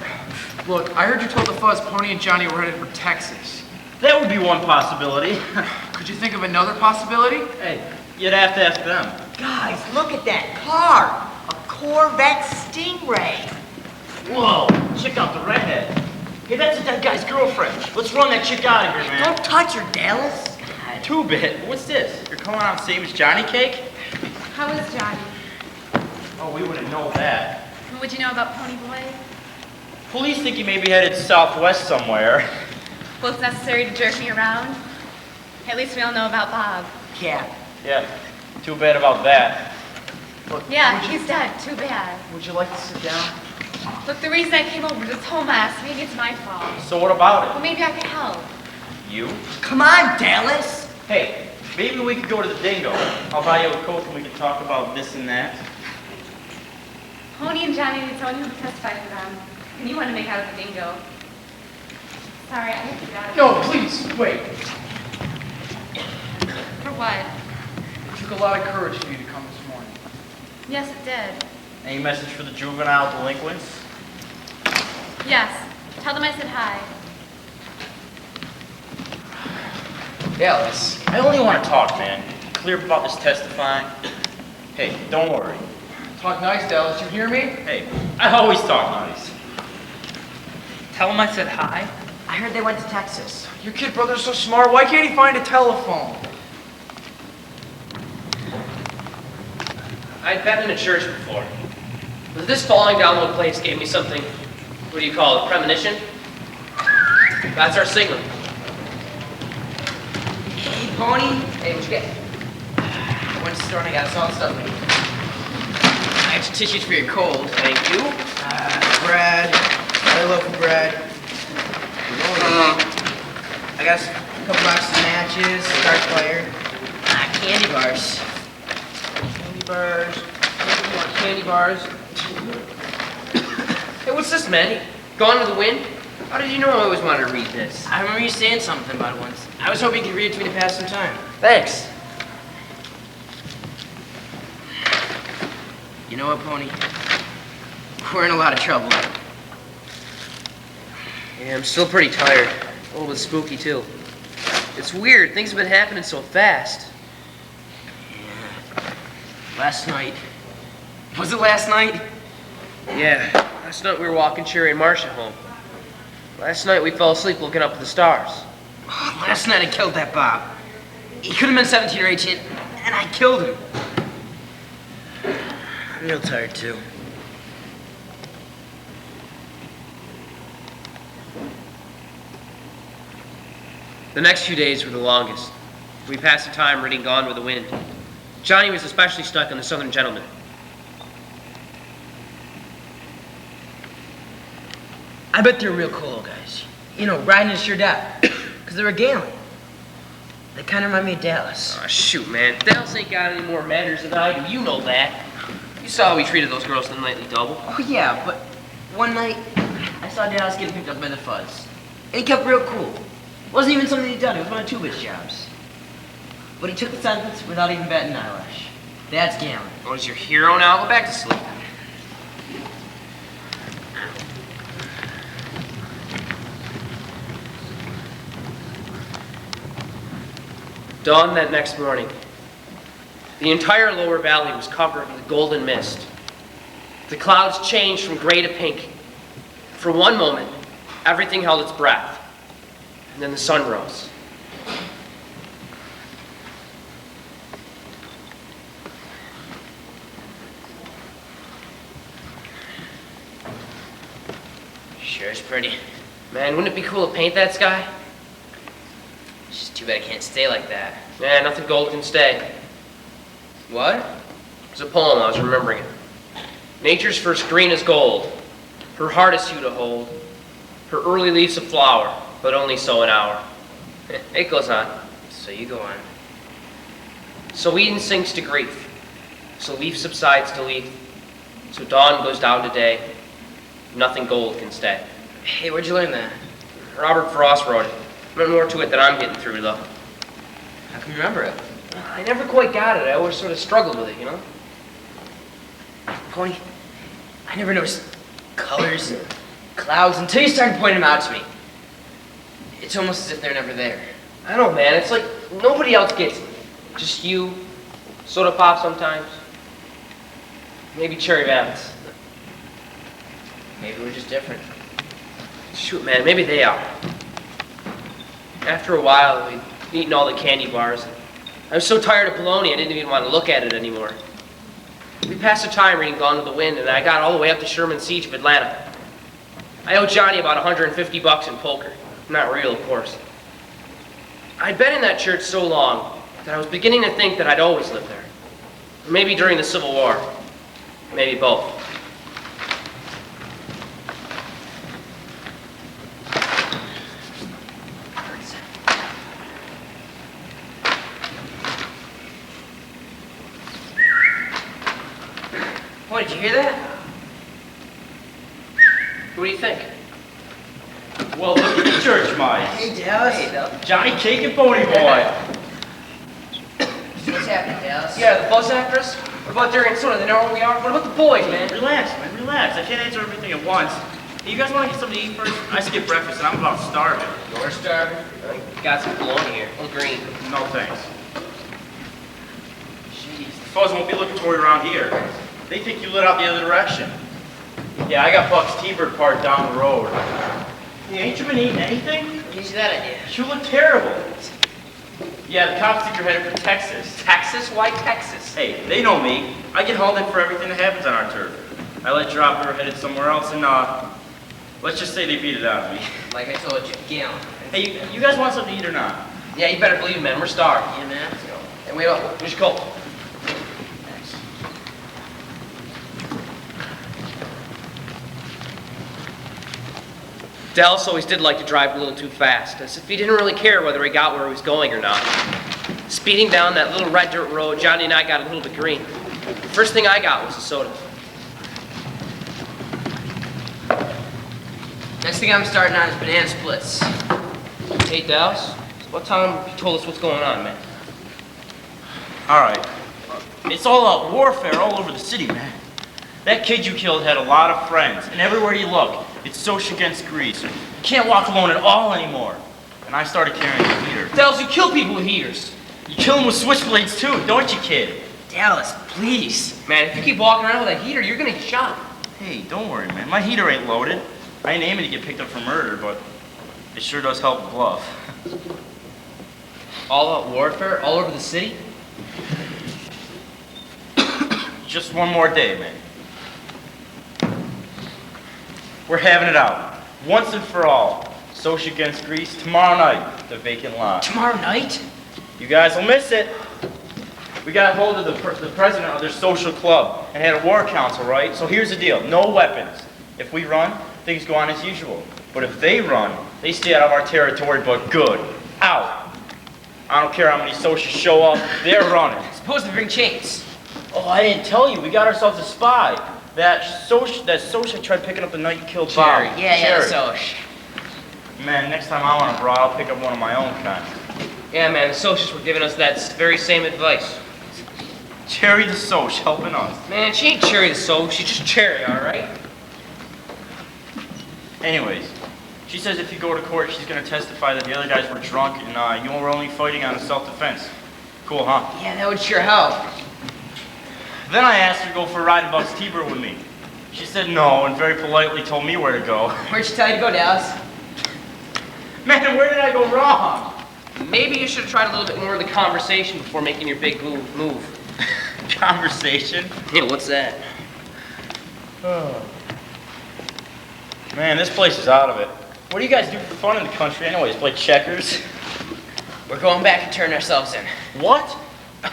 Look, I heard you told the fuzz Pony and Johnny were headed for Texas. That would be one possibility. Could you think of another possibility? Hey, you'd have to ask them. Guys, look at that car. A Corvette Stingray. Whoa, check out the redhead. Hey, that's that guy's girlfriend. Let's run that chick out of here, man. Don't touch her, Dallas. 2-bit. What's this? You're calling out same as Johnny Cake? How is Johnny? Oh, we wouldn't know that. What would you know about Pony Boy? Police think he may be headed southwest somewhere. Well, it's necessary to jerk me around. At least we all know about Bob. Yeah. Yeah, too bad about that. Look, Yeah, would you, he's dead. Too bad. would you like to sit down? Look, the reason I came over to this whole mess, maybe it's my fault. So what about Well, it? maybe I could help. You? Come on, Dallas. Hey, maybe we could go to the Dingo. I'll buy you a Coke and we can talk about this and that. Pony and Johnny need someone who can testify for them. And you want to make out with the dingo. Sorry, I have to get out of here. No, please, wait. For what? It took a lot of courage for you to come this morning. Yes, it did. Any message for the juvenile delinquents? Yes. Tell them I said hi. Dallas. I only want to talk, man. Clear about this testifying. Hey, don't worry. Talk nice, Dallas. You hear me? Hey, I always talk nice. Tell him I said hi. I heard they went to Texas. Your kid brother's so smart. Why can't he find a telephone? I'd been in a church before. But this falling down the place gave me something, what do you call it, premonition? That's our signal. Hey, Pony. Hey, what you get? Went to the store and I got us all stuff. I have some tissues for your cold. Thank you. Bread, another loaf of bread. I got a couple boxes of matches, start fire. Candy bars. Candy bars. You want candy bars? Hey, what's this, man? Gone with the Wind? How did you know I always wanted to read this? I remember you saying something about it once. I was hoping you could read it to me to pass some time. Thanks. You know what, Pony? We're in a lot of trouble. Yeah, I'm still pretty tired. A little bit spooky, too. It's weird. Things have been happening so fast. Last night. Was it last night? Yeah, last night we were walking Sherry and Marcia home. Last night we fell asleep looking up at the stars. Last night I killed that Bob. He could have been 17 or 18, and I killed him. I'm real tired, too. The next few days were the longest. We passed the time reading Gone with the Wind. Johnny was especially stuck on The Southern Gentleman. I bet they're real cool guys. You know, riding to sure death. Because they were gambling. They kind of remind me of Dallas. Aw, shoot, man. Dallas ain't got any more manners than I do. You know that. You saw how we treated those girls in the nightly double. Oh, yeah, but one night, I saw Dallas getting picked up by the fuzz. And he kept real cool. Wasn't even something he'd done. It was one of Tuba's jobs. But he took the sentence without even batting an eyelash. That's gambling. What is your hero now? Go back to sleep. Dawn that next morning. The entire lower valley was covered with golden mist. The clouds changed from gray to pink. For one moment, everything held its breath. And then the sun rose. Sure is pretty. Man, wouldn't it be cool to paint that sky? It's just too bad it can't stay like that. Yeah, nothing gold can stay. What? It's a poem, I was remembering it. Nature's first green is gold. Her heart is hue to hold. Her early leaves a flower, but only so an hour. It goes on. So you go on. So Eden sinks to grief. So leaf subsides to leaf. So dawn goes down to day. Nothing gold can stay. Hey, where'd you learn that? Robert Frost wrote it. There's more to it than I'm getting through, though. How can you remember it? I never quite got it. I always sort of struggled with it, you know? Pony, I never noticed colors and clouds until you started pointing them out to me. It's almost as if they're never there. I don't know, man. It's like nobody else gets it. Just you. Soda pop sometimes. Maybe cherry rabbits. Maybe we're just different. Shoot, man. Maybe they are. After a while, we'd eaten all the candy bars. I was so tired of bologna, I didn't even want to look at it anymore. We passed the time reading Gone with the Wind, and I got all the way up to Sherman's Siege of Atlanta. I owed Johnny about $150 in poker. Not real, of course. I'd been in that church so long that I was beginning to think that I'd always lived there. Maybe during the Civil War. Maybe both. Boy, did you hear that? What do you think? Well, look at the church mice. Hey, Dallas. Hey, Dallas. Johnny Cake and Pony Boy. What's happening, Dallas? Yeah, the bus actress? What about Derry and Soda? They know where we are? What about the boys, man? Relax, man, relax. I can't answer everything at once. Hey, you guys want to get something to eat first? I skipped breakfast and I'm about starving. You're starving? I got some bologna here. A little green. No thanks. Jeez, the fellas won't be looking for you around here. They think you lit out the other direction. Yeah, I got Buck's T-Bird parked down the road. Hey, ain't you been eating anything? What gives you that idea? You look terrible. Yeah, the cops think you're headed for Texas. Texas? Why Texas? Hey, they know me. I get hauled in for everything that happens on our turf. I let drop they were headed somewhere else and, let's just say they beat it out of me. Like I told you, Galen. Hey, you guys want something to eat or not? Yeah, you better believe it, man. We're starved. Yeah, man. Let's go. And wait up. Where's your coat? Thanks. Dallas always did like to drive a little too fast, as if he didn't really care whether he got where he was going or not. Speeding down that little red dirt road, Johnny and I got a little bit green. The first thing I got was a soda. Next thing I'm starting on is banana splits. Hey, Dallas, what time you told us what's going on, man? Alright. It's all out warfare all over the city, man. That kid you killed had a lot of friends, and everywhere you look, it's Socs against Grease. You can't walk alone at all anymore. And I started carrying a heater. Dallas, you kill people with heaters. You kill them with switchblades too, don't you, kid? Dallas, please. Man, if you keep walking around with a heater, you're gonna get shot. Hey, don't worry, man. My heater ain't loaded. I ain't aiming to get picked up for murder, but it sure does help the bluff. All out warfare all over the city? Just one more day, man. We're having it out. Once and for all. Socs against Grease, tomorrow night, the vacant lot. Tomorrow night? You guys will miss it. We got hold of the president of their social club and had a war council, right? So here's the deal. No weapons. If we run, things go on as usual. But if they run, they stay out of our territory, but good. Out. I don't care how many socials show up, they're running. Suppose they bring chains. Oh, I didn't tell you. We got ourselves a spy. That social tried picking up the night you killed Bob. Yeah, the Soc. Man, next time I want a bra, I'll pick up one of my own kind. Yeah, man, the socialists were giving us that very same advice. Cherry the Soc helping us. Man, she ain't Cherry the Soc, she's just Cherry, all right? Anyways, she says if you go to court, she's going to testify that the other guys were drunk and you were only fighting out of self-defense. Cool, huh? Yeah, that would sure help. Then I asked her to go for a ride in Buck's T-Bird with me. She said no and very politely told me where to go. Where'd she tell you to go, Dallas? Man, where did I go wrong? Maybe you should have tried a little bit more of the conversation before making your big move. Conversation? Yeah, what's that? Oh. Man, this place is out of it. What do you guys do for fun in the country anyways? Play checkers? We're going back and turning ourselves in. What?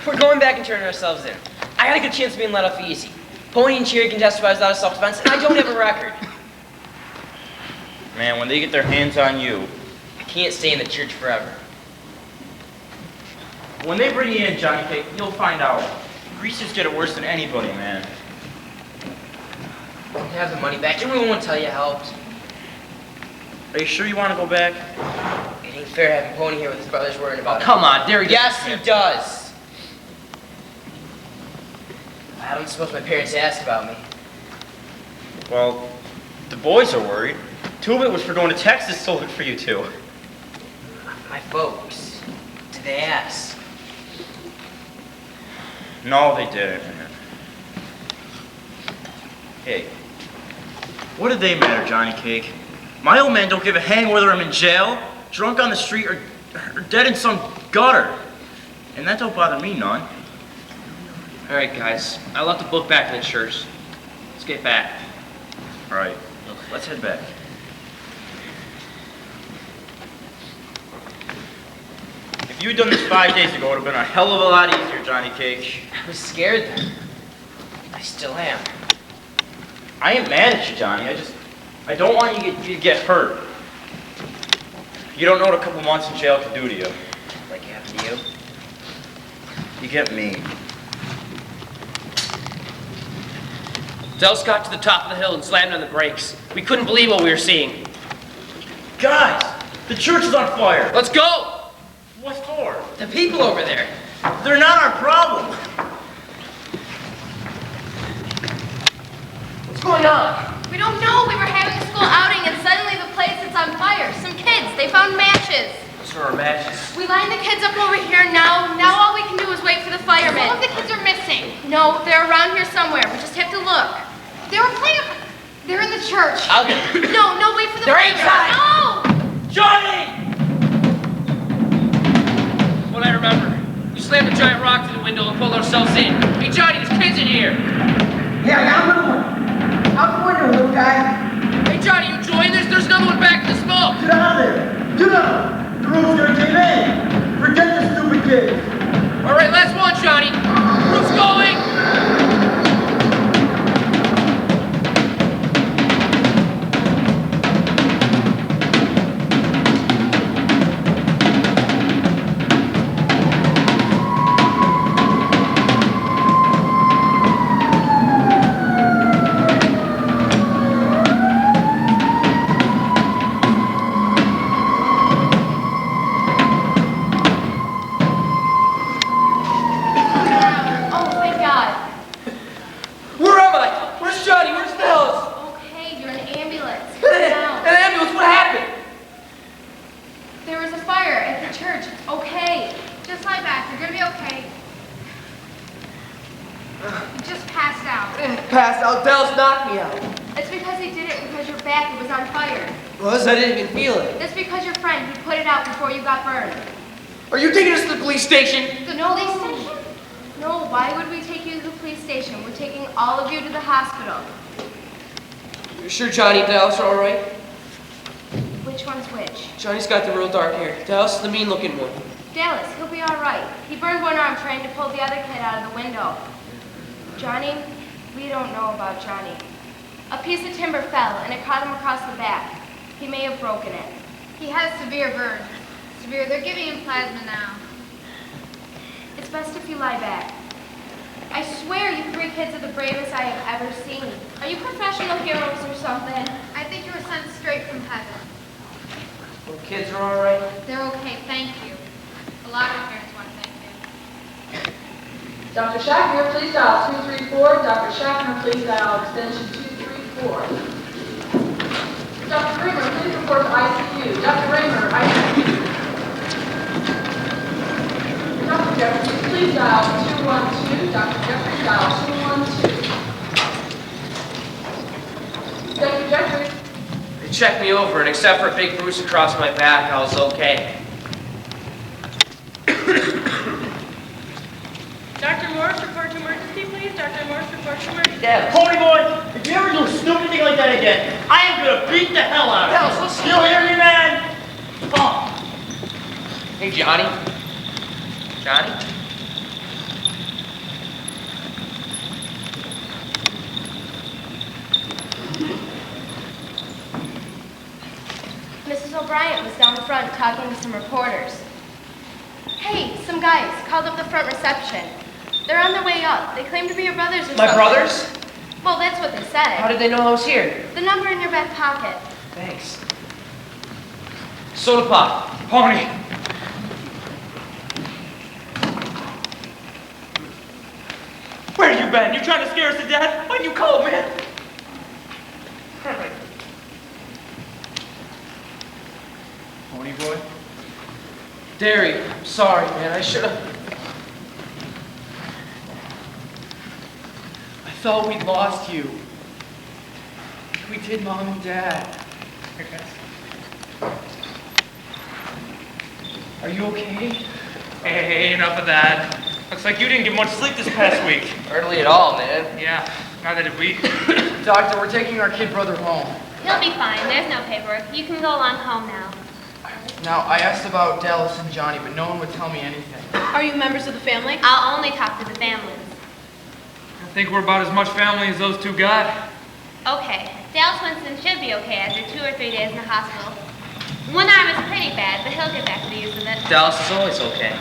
We're going back and turning ourselves in. I got a good chance of being let off easy. Pony and Cherry can testify without a self-defense, and I don't have a record. Man, when they get their hands on you, I can't stay in the church forever. when they bring you in, Johnny Cake, you'll find out. Greasers get it worse than anybody, man. You have the money back. Everyone will tell you helped. Are you sure you want to go back? It ain't fair having Pony here with his brothers worrying about Come on, there he Yes, he does. I don't suppose my parents asked about me. Well, the boys are worried. 2 of it was for going to Texas to look for you two. My folks, did they ask? No, they didn't, man. Hey, what do they matter, Johnny Cake? My old man don't give a hang whether I'm in jail, drunk on the street, or dead in some gutter. And that don't bother me none. All right, guys. I left the book back in the church. Let's get back. All right, let's head back. If you had done this 5 days ago, it would have been a hell of a lot easier, Johnny Cake. I was scared then. I still am. I ain't mad at you, Johnny. I don't want you to get hurt. You don't know what a couple months in jail can do to you. Like it happened to you. You get me. Dels got to the top of the hill and slammed on the brakes. We couldn't believe what we were seeing. Guys, the church is on fire. Let's go! What for? The people over there. They're not our problem. What's going on? We don't know. We were having a school outing and suddenly the place is on fire. Some kids, they found matches. Those are our matches. We lined the kids up over here now. Now all we can do is wait for the firemen. All of the kids are missing. No, they're around here somewhere. We just have to look. They were playing. They're in the church. I'll get them. No, wait for the They're firemen. inside. No! Johnny! What I remember. We slammed a giant rock through the window and pulled ourselves in. Hey, Johnny, there's kids in here. Yeah, I got a little one. Out the window, little guy. Hey, Johnny, you join this? There's another one back in the smoke. Get out of there. Get up. The roof's gonna cave in. Forget the stupid kids. All right, last one, Johnny. Roof's going. Passed out. Dels knocked me out. It's because he did it because your back was on fire. Was? I didn't even feel it. It's because your friend, he put it out before you got burned. Are you taking us to the police station? The police station? No, why would we take you to the police station? We're taking all of you to the hospital. You sure Johnny and Dallas are all right? Which one's which? Johnny's got the real dark hair. Dallas is the mean-looking one. Dallas, he'll be all right. He burned one arm trying to pull the other kid out of the window. Johnny, we don't know about Johnny. A piece of timber fell and it caught him across the back. He may have broken it. He has severe burns. Severe. They're giving him plasma now. It's best if you lie back. I swear you 3 kids are the bravest I have ever seen. Are you professional heroes or something? I think you were sent straight from heaven. The kids are all right? They're okay, thank you. A lot of parents want to thank you. Dr. Schaffner, please dial 234. Dr. Schaffner, please dial extension 234. Dr. Raymer, please report to ICU. Dr. Raymer, ICU. Dr. Jeffries, please dial 212. Dr. Jeffries, dial 212. Dr. Jeffries. They checked me over, and except for a big bruise across my back, I was okay. Dr. Morris, report to emergency, please. Dr. Morris, report to emergency. Pony boy, if you ever do a stupid thing like like that again, I am gonna beat the hell out of you. Dallas, listen. You hear me, man? Oh. Hey, Johnny. Johnny? Mrs. O'Brien was down front talking to some reporters. Hey, some guys called up the front reception. They're on their way up. They claim to be your brothers or something. My brothers? Well, that's what they said. How did they know I was here? The number in your back pocket. Thanks. Soda pop. Pony. Where you been? You trying to scare us to death? Why'd you call, man? Pony boy? Derry, I'm sorry, man. I should have. I thought we'd lost you. We did, Mom and Dad. Are you okay? Hey, enough of that. Looks like you didn't get much sleep this past week. Hardly at all, man. Yeah, neither did we. Doctor, we're taking our kid brother home. He'll be fine. There's no paperwork. You can go along home now. Now, I asked about Dallas and Johnny, but no one would tell me anything. Are you members of the family? I'll only talk to the families. I think we're about as much family as those two got. Okay, Dallas Winston should be okay after 2 or 3 days in the hospital. One arm is pretty bad, but he'll get back to the use of it. Dallas is always okay.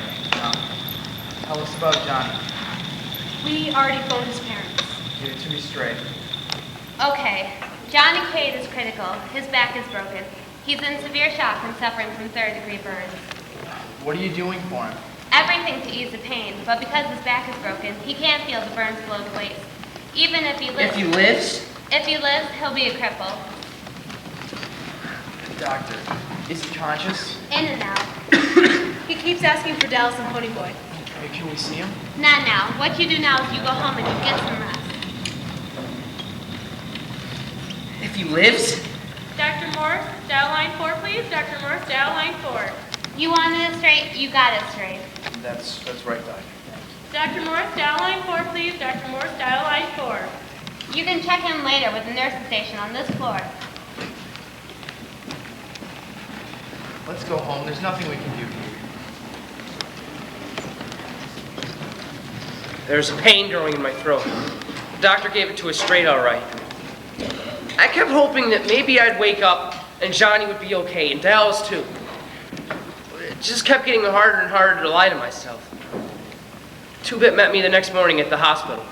Tell us about Johnny. We already phoned his parents. Get it to me straight. Okay, Johnny Cade is critical. His back is broken. He's in severe shock and suffering from 3rd-degree burns. What are you doing for him? Everything to ease the pain, but because his back is broken, he can't feel the burns below the waist. Even if he lives... If he lives? If he lives, he'll be a cripple. Doctor, is he conscious? In and out. He keeps asking for Dallas and Pony Boy. Hey, can we see him? Not now. What you do now is you go home and you get some rest. If he lives? Dr. Morse, dial line 4, please. Dr. Morse, dial line 4. You wanted it straight, you got it straight. That's right, Doctor. Dr. Morse, dial line 4, please. Dr. Morse, dial line 4. You can check in later with the nursing station on this floor. Let's go home. There's nothing we can do here. There's pain growing in my throat. The doctor gave it to us straight all right. I kept hoping that maybe I'd wake up and Johnny would be okay, and Dallas too. It just kept getting harder and harder to lie to myself. Two-Bit met me the next morning at the hospital.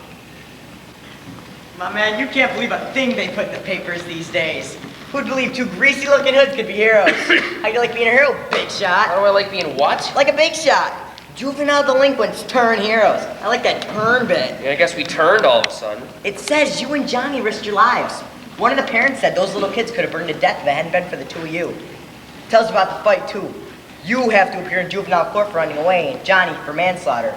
My man, you can't believe a thing they put in the papers these days. Who'd believe 2 greasy-looking hoods could be heroes? How do you like being a hero, big shot? How do I like being what? Like a big shot. Juvenile delinquents turn heroes. I like that turn bit. Yeah, I guess we turned all of a sudden. It says you and Johnny risked your lives. One of the parents said those little kids could have burned to death if it hadn't been for the 2 of you. Tells about the fight, too. You have to appear in juvenile court for running away, and Johnny for manslaughter.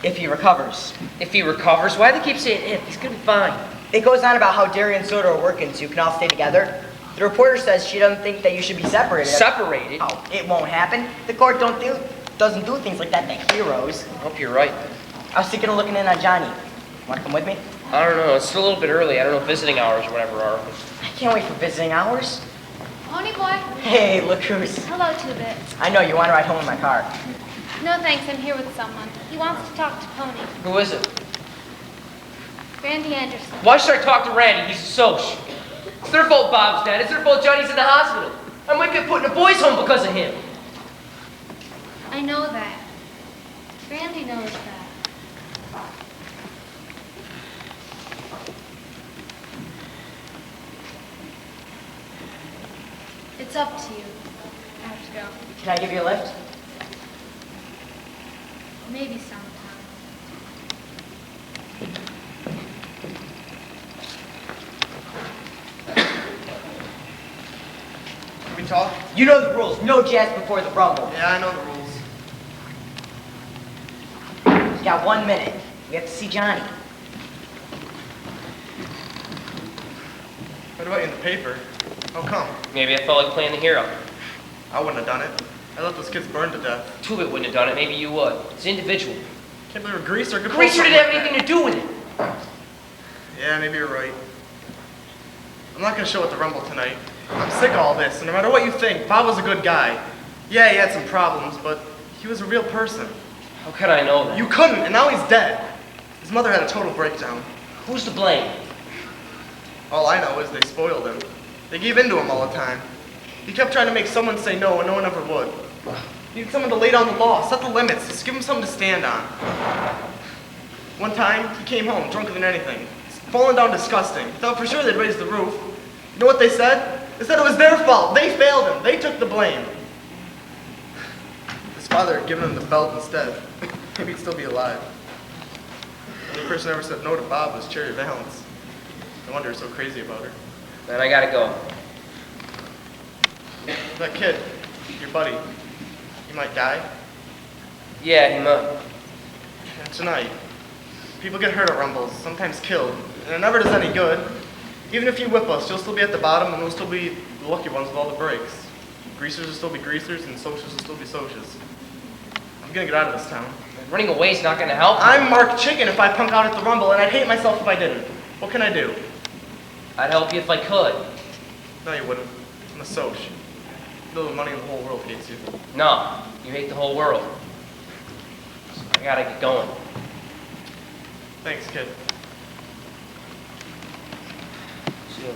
If he recovers. If he recovers? Why do they keep saying if? He's gonna be fine. It goes on about how Derry and Soda are working so you can all stay together. The reporter says she doesn't think that you should be separated. Separated? Oh, it won't happen. The court doesn't do things like that to heroes. I hope you're right. I was thinking of looking in on Johnny. Want to come with me? I don't know. It's still a little bit early. I don't know if visiting hours or whatever are. I can't wait for visiting hours. Pony Boy? Hey, look who's... Hello, 2-Bit. I know, you want to ride home in my car. No thanks, I'm here with someone. He wants to talk to Pony. Who is it? Randy Anderson. Why should I talk to Randy? He's a Soc. It's their fault Bob's dead. It's their fault Johnny's in the hospital. I might get put in a boys' home because of him. I know that. Randy knows that. It's up to you. I have to go. Can I give you a lift? Maybe sometime. Can we talk? You know the rules. No jazz before the rumble. Yeah, I know the rules. You got 1 minute. We have to see Johnny. What about you in the paper? How come? Maybe I felt like playing the hero. I wouldn't have done it. I let those kids burn to death. Two-Bit wouldn't have done it. Maybe you would. It's individual. Can't believe a greaser could pull Greaser something didn't have like anything to do with it. that. Yeah, maybe you're right. I'm not gonna show at the Rumble tonight. I'm sick of all this, and no matter what you think, Bob was a good guy. Yeah, he had some problems, but he was a real person. How could I know that? You couldn't, and now he's dead. His mother had a total breakdown. Who's to blame? All I know is they spoiled him. They gave in to him all the time. He kept trying to make someone say no, and no one ever would. He needed someone to lay down the law, set the limits, just give him something to stand on. One time, he came home, drunker than anything. Falling down disgusting. He thought for sure they'd raise the roof. You know what they said? They said it was their fault. They failed him. They took the blame. His father had given him the belt instead. Maybe he'd still be alive. The only person who ever said no to Bob was Cherry Valance. No wonder he's so crazy about her. Then I gotta go. That kid, your buddy, he might die. Yeah, he might. And tonight, people get hurt at Rumbles, sometimes killed, and it never does any good. Even if you whip us, you'll still be at the bottom, and we'll still be the lucky ones with all the breaks. Greasers will still be greasers, and socials will still be socials. I'm gonna get out of this town. Running away's not gonna help. I'm Mark Chicken if I punk out at the Rumble, and I'd hate myself if I didn't. What can I do? I'd help you if I could. No, you wouldn't. I'm a Soc. The money in the whole world hates you. No, you hate the whole world. So I gotta get going. Thanks, kid. See you.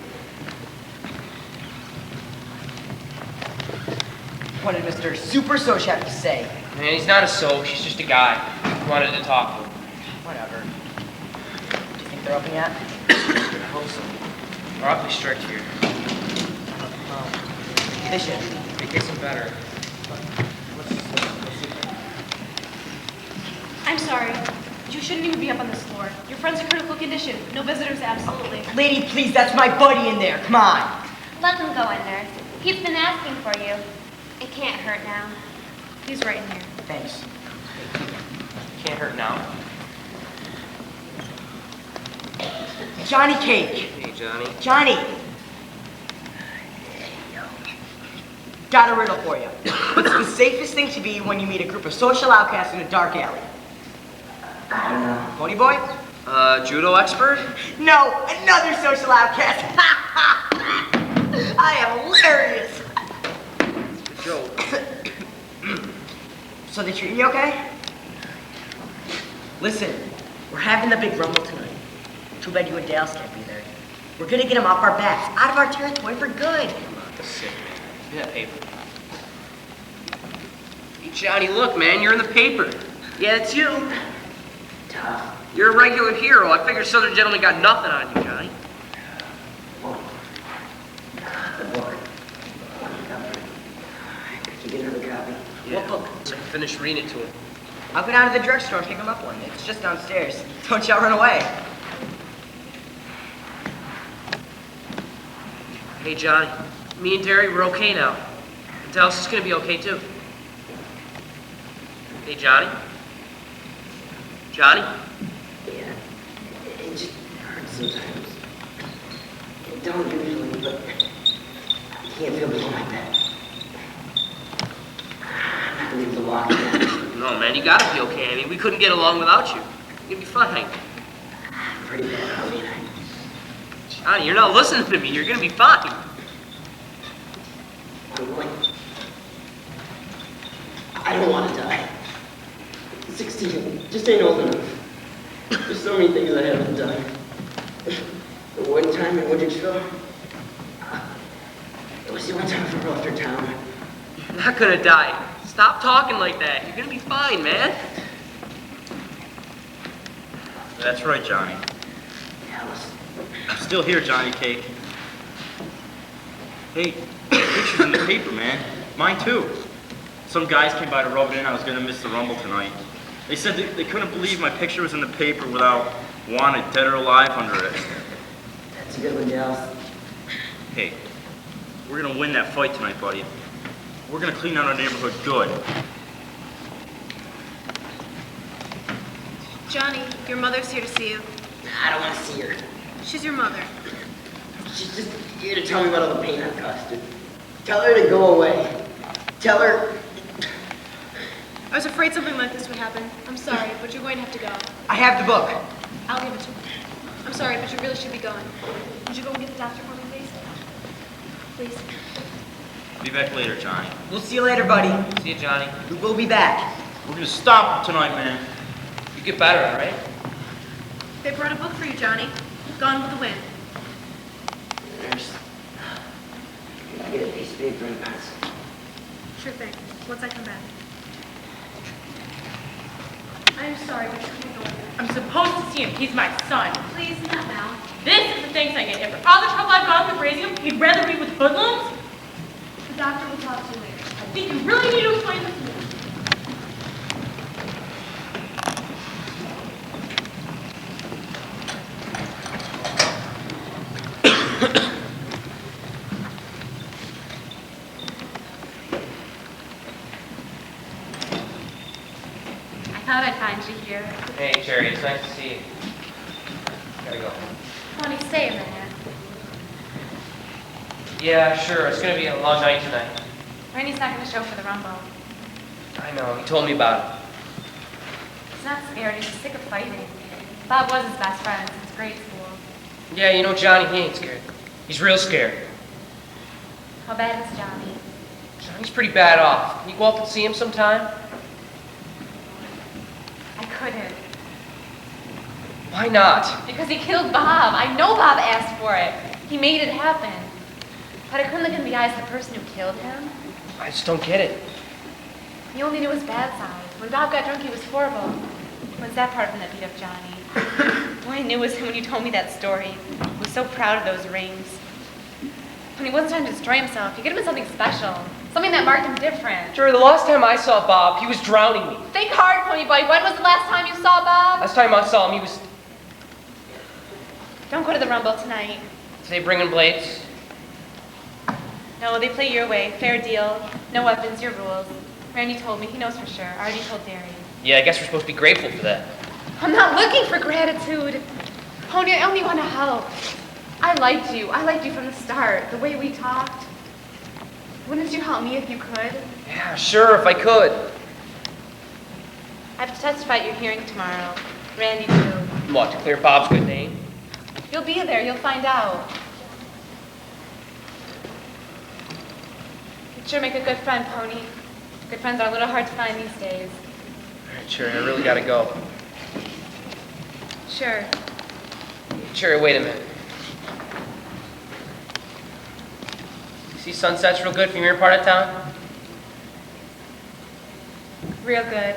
What did Mr. Super Soch have to say? Man, he's not a Soc, he's just a guy. He wanted to talk to him. Whatever. Do you think they're open yet? I hope so. We're awfully strict here. They should. It gets them better. I'm sorry. You shouldn't even be up on this floor. Your friend's in critical condition. No visitors, absolutely. Lady, please, that's my buddy in there. Come on. Let them go in there. He's been asking for you. It can't hurt now. He's right in here. Thanks. Can't hurt now. Johnny Cake. Hey, Johnny. Johnny. Got a riddle for you. What's the safest thing to be when you meet a group of social outcasts in a dark alley? I don't know. Pony boy? Judo expert? No, another social outcast. I am hilarious. Good joke. So they treating you okay? Listen, we're having the big Rumble tonight. Too bad you and Dales can't be there. We're gonna get him off our backs, out of our territory for good. Come on, that's sick, man. Give me that paper. Hey, Johnny, look, man, you're in the paper. Yeah, it's you. Tough. You're a regular hero. I figure Southern Gentleman got nothing on you, Johnny. The book. Could you get another copy? Yeah. What book? So I can finish reading it to him. I'll go down to the drugstore and pick him up one. It's just downstairs. Don't y'all run away. Hey, Johnny, me and Derry, we're okay now. And Dallas is gonna be okay, too. Hey, Johnny? Johnny? Yeah, it just hurts sometimes. It don't usually, but I can't feel below my bed. I'm not gonna be able to walk again. No, man, you gotta be okay. I mean, we couldn't get along without you. You're gonna be fine. Pretty bad, I mean, Johnny, you're not listening to me. You're gonna be fine. I don't want to die. 16 just ain't old enough. There's so many things I haven't done. The one time in Wintersville, it was the one time we left our town. You're not gonna die. Stop talking like that. You're gonna be fine, man. That's right, Johnny. Alice. I'm still here, Johnny Cake. Hey, pictures in the paper, man. Mine too. Some guys came by to rub it in. I was gonna miss the Rumble tonight. They said they couldn't believe my picture was in the paper without wanted, dead or alive, under it. That's a good one, Dallas. Hey, we're gonna win that fight tonight, buddy. We're gonna clean out our neighborhood good. Johnny, your mother's here to see you. I don't want to see her. She's your mother. She's just here to tell me about all the pain I've caused her. Tell her to go away. Tell her... I was afraid something like this would happen. I'm sorry, but you're going to have to go. I have the book. I'll give it to you. I'm sorry, but you really should be going. Would you go and get the doctor for me, please? Please. Be back later, Johnny. We'll see you later, buddy. See you, Johnny. We will be back. We're gonna stop tonight, man. You get better, all right? They brought a book for you, Johnny. Gone with the Wind. Nurse, can I get a piece of paper and a pencil? Sure thing. Once I come back. I'm sorry, but you can't go in there. I'm supposed to see him. He's my son. Please, not now. This is the thanks I get. After all the trouble I've gone through raising him, he'd rather be with hoodlums? The doctor will talk to you later. I think you really need to explain this to me. I thought I'd find you here. Hey, Cherry, it's nice to see you. Gotta go. Honey, stay a minute. Yeah, sure. It's gonna be a long night tonight. Randy's not going to show for the Rumble. I know. He told me about it. He's not scared. He's just sick of fighting. Bob was his best friend since grade school. Yeah, you know, Johnny, he ain't scared. He's real scared. How bad is Johnny? Johnny's pretty bad off. Can you go up and see him sometime? I couldn't. Why not? Because he killed Bob. I know Bob asked for it. He made it happen. But I couldn't look in the eyes of the person who killed him. I just don't get it. He only knew his bad side. When Bob got drunk, he was horrible. It was that part of him that beat up Johnny. All I knew was him when you told me that story. He was so proud of those rings. When he wasn't trying to destroy himself, he could have been something special. Something that marked him different. Jerry, the last time I saw Bob, he was drowning me. Think hard, Pony Boy. When was the last time you saw Bob? Last time I saw him, he was... Don't go to the Rumble tonight. Did they bring in blades? No, they play your way. Fair deal. No weapons, your rules. Randy told me. He knows for sure. I already told Darian. Yeah, I guess we're supposed to be grateful for that. I'm not looking for gratitude. Pony, I only want to help. I liked you. I liked you from the start. The way we talked. Wouldn't you help me if you could? Yeah, sure, if I could. I have to testify at your hearing tomorrow. Randy, too. What, to clear Bob's good name? You'll be there. You'll find out. You'd sure make a good friend, Pony. Good friends are a little hard to find these days. All right, Cherry, I really gotta go. Sure. Cherry, wait a minute. You see sunsets real good from your part of town? Real good.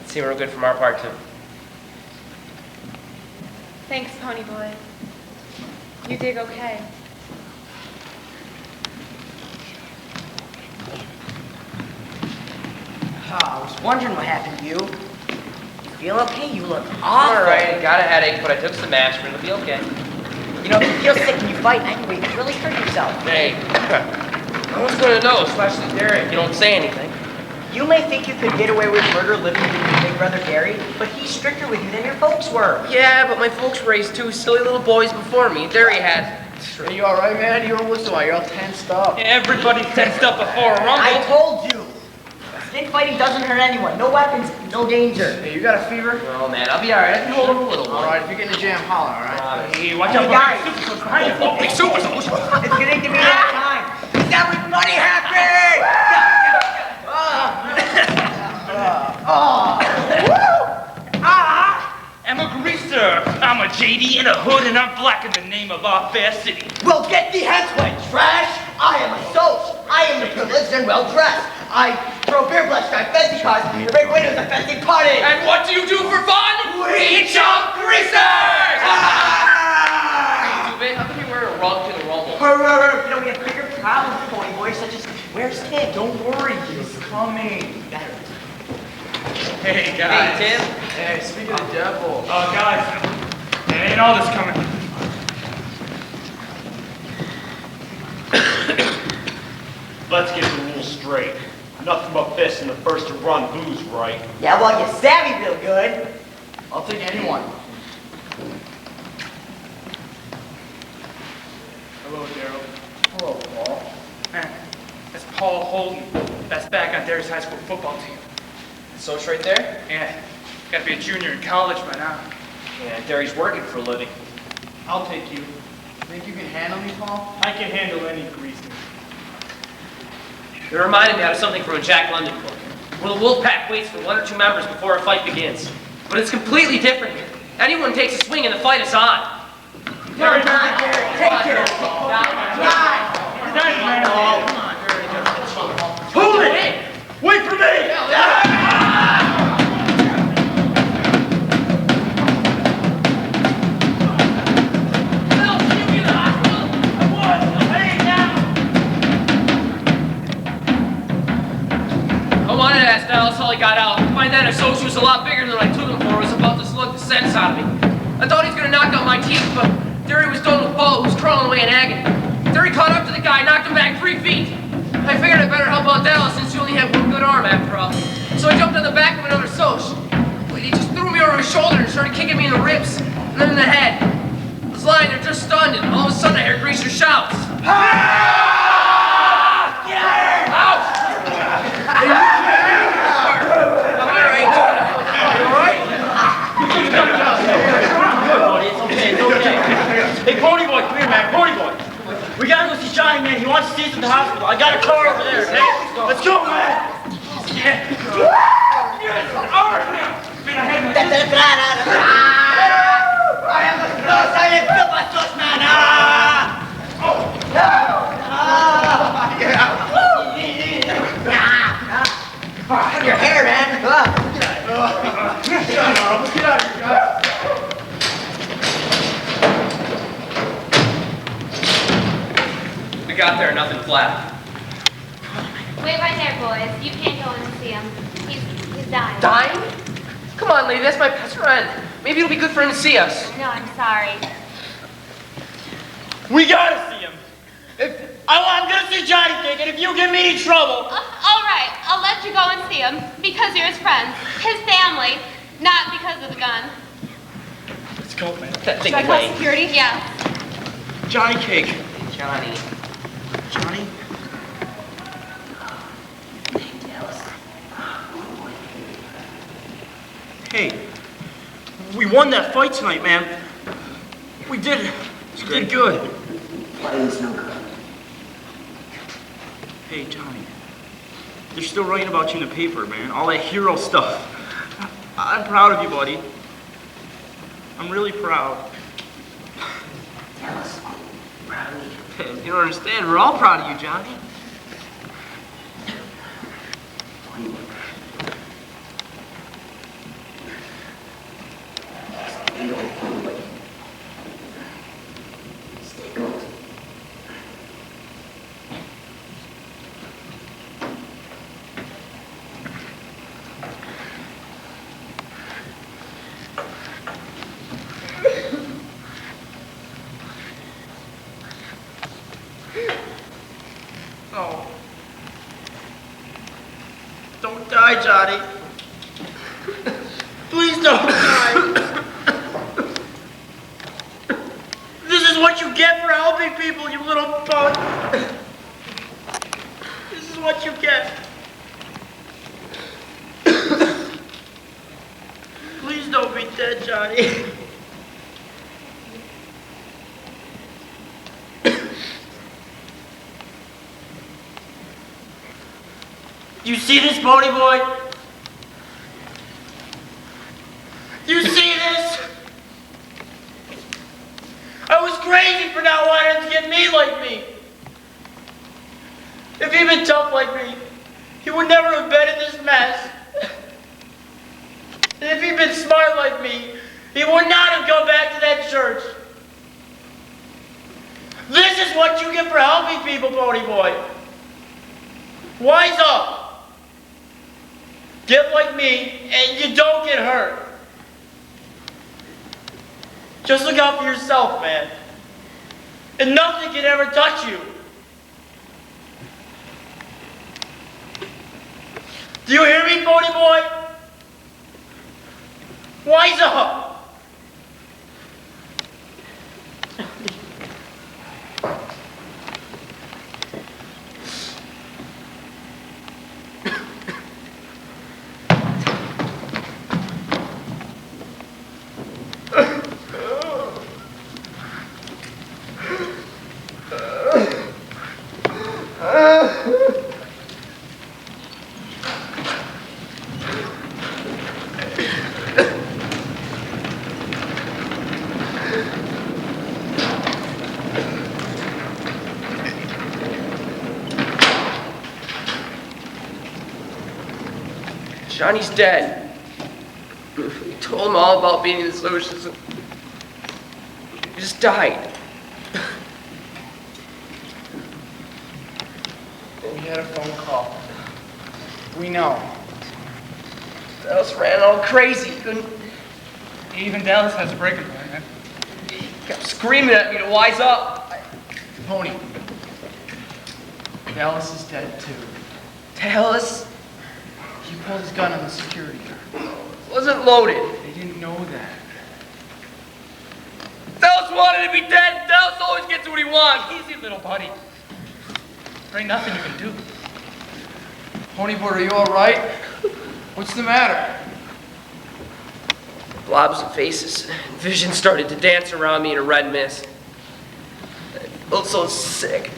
See real good from our part, too. Thanks, Pony Boy. You dig okay. Oh, I was wondering what happened to you. You feel okay? You look awful. All right, I got a headache, but I took some aspirin. It'll be okay. You know, if you feel sick and you fight anyway, you really hurt yourself. Hey, no one's gonna know, especially Derek. You don't say anything. You may think you could get away with murder living with your big brother Gary, but he's stricter with you than your folks were. Yeah, but my folks raised two silly little boys before me. Derry had. Are you alright, man? You don't look so you're all tensed up. Everybody's tensed up before a Rumble. I told you. Stick fighting doesn't hurt anyone. No weapons, no danger. Hey, you got a fever? Oh, man, I'll be alright. I can hold him a little while. Alright, if you get in a jam, holler, alright? Hey, watch Hey, out, guys. Super behind you. Oh, big Super It's getting to be that time. Is everybody happy? I'm a greaser. I'm a JD in a hood, and I'm black in the name of our fair city. Well, get thee hence, white trash! I am a Socs. I am the privileged and well-dressed. I throw beer blessed at fancy cars and break windows at fancy parties. And what do you do for fun? We jump greasers! Hey, Dubé, how come you're wearing a rug to the Rumble? You know, we have bigger problems, Pony Boy, such as, where's Tim? Don't worry, he's coming. Hey, guys. Hey, Tim. Hey, speak of the devil. Oh, guys. Ain't all this coming. Let's get the rules straight. Nothing but fists and the first to run booze, right? Yeah, well, you savvy real good. I'll take anyone. Hello, Daryl. Hello, Paul. Man, that's Paul Holden. Best back on Derry's high school football team. So it's right there? Yeah, gotta be a junior in college by now. Yeah, Derry's working for a living. I'll take you. Think you can handle me, Paul? I can handle any greasing. It reminded me of something from a Jack London book, where the wolf pack waits for 1 or 2 members before a fight begins. But it's completely different here. Anyone takes a swing and the fight is on. Come on, Jerry, take it. Hold it! Wait for me! I wanted to ask Dallas how he got out. Find out Socs was a lot bigger than I took him for. Was about to slug the sense out of me. I thought he was going to knock out my teeth, but Derry was done with Bo, who was crawling away in agony. Derry caught up to the guy, knocked him back 3 feet. I figured I better help out Dallas since he only had 1 good arm after all. So I jumped on the back of another Socs. He just threw me over his shoulder and started kicking me in the ribs, and then in the head. I was lying there just stunned, and all of a sudden I heard Greaser shouts. Hey, Pony Boy, come here, man. Pony Boy. We gotta go see Johnny, man. He wants to see us at the hospital. I got a car over there, okay? Let's go, man. I am a sauce. I am built by sauce, man. Your hair, man. Get out of here. We got there, nothing flat. Wait right there, boys. You can't go in and see him. He's dying. Dying? Come on, lady, that's my best friend. Maybe it'll be good for him to see us. No, I'm sorry. We gotta see him. I'm gonna see Johnny, Dick, and if you get me in trouble... All right, I'll let you go and see him because you're his friends, his family, not because of the gun. Let's go, man. Should I call security? Yeah. Johnny Cake. Johnny. Johnny? Hey, we won that fight tonight, man. We did good. Hey, Johnny. They're still writing about you in the paper, man. All that hero stuff. I'm proud of you, buddy. I'm really proud. You don't understand. We're all proud of you, Johnny. No. Don't die, Johnny. Please don't die. This is what you get for helping people, you little punk. This is what you get. Please don't be dead, Johnny. You see this, Pony Boy? You see this? I was crazy for not wanting to get me like me. If he'd been tough like me, he would never have been in this mess. And if he'd been smart like me, he would not have gone back to that church. This is what you get for helping people, Pony Boy. Wise up. Get like me, and you don't get hurt. Just look out for yourself, man. And nothing can ever touch you. Do you hear me, Pony Boy? Wise up. Johnny's dead. We told him all about being in the socials. He just died. We had a phone call. We know. Dallas ran all crazy. Even Dallas has a breaking point, man. He kept screaming at me to wise up. Pony. Dallas is dead too. Dallas He pulled his gun on the security guard. wasn't loaded. They didn't know that. Dallas wanted to be dead. Dallas always gets what he wants. Easy, little buddy. There ain't nothing you can do. Ponyboy, are you alright? What's the matter? Blobs of faces. Vision started to dance around me in a red mist. I felt so sick.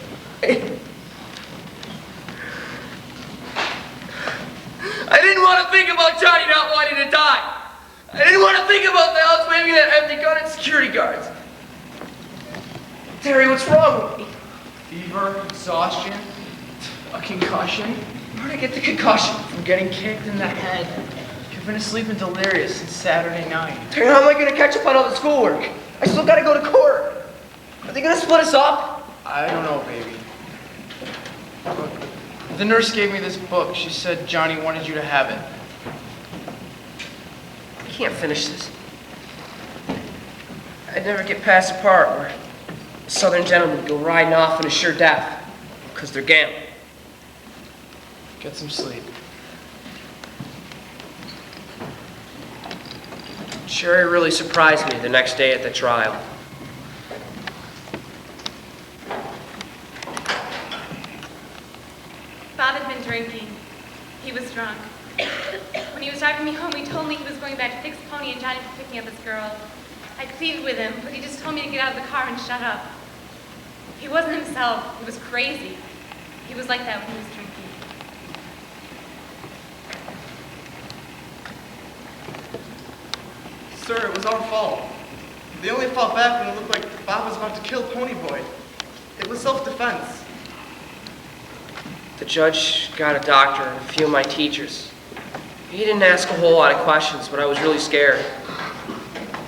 I didn't want to think about Johnny not wanting to die. I didn't want to think about Dallas waving that empty gun at security guards. Terry, what's wrong with me? Fever, exhaustion, a concussion. Where'd I get the concussion? From getting kicked in the head. You've been asleep and delirious since Saturday night. Terry, how am I going to catch up on all the schoolwork? I still got to go to court. Are they going to split us up? I don't know, baby. Look, the nurse gave me this book. She said Johnny wanted you to have it. I can't finish this. I'd never get past the part where Southern gentlemen go riding off in a sure death because they're gambling. Get some sleep. Sherry really surprised me the next day at the trial. Bob had been drinking. He was drunk. When he was driving me home, he told me he was going back to fix Pony and Johnny for picking up his girl. I pleaded with him, but he just told me to get out of the car and shut up. He wasn't himself. He was crazy. He was like that when he was drinking. Sir, it was our fault. They only fought back when it looked like Bob was about to kill Ponyboy. It was self-defense. The judge got a doctor and a few of my teachers. He didn't ask a whole lot of questions, but I was really scared.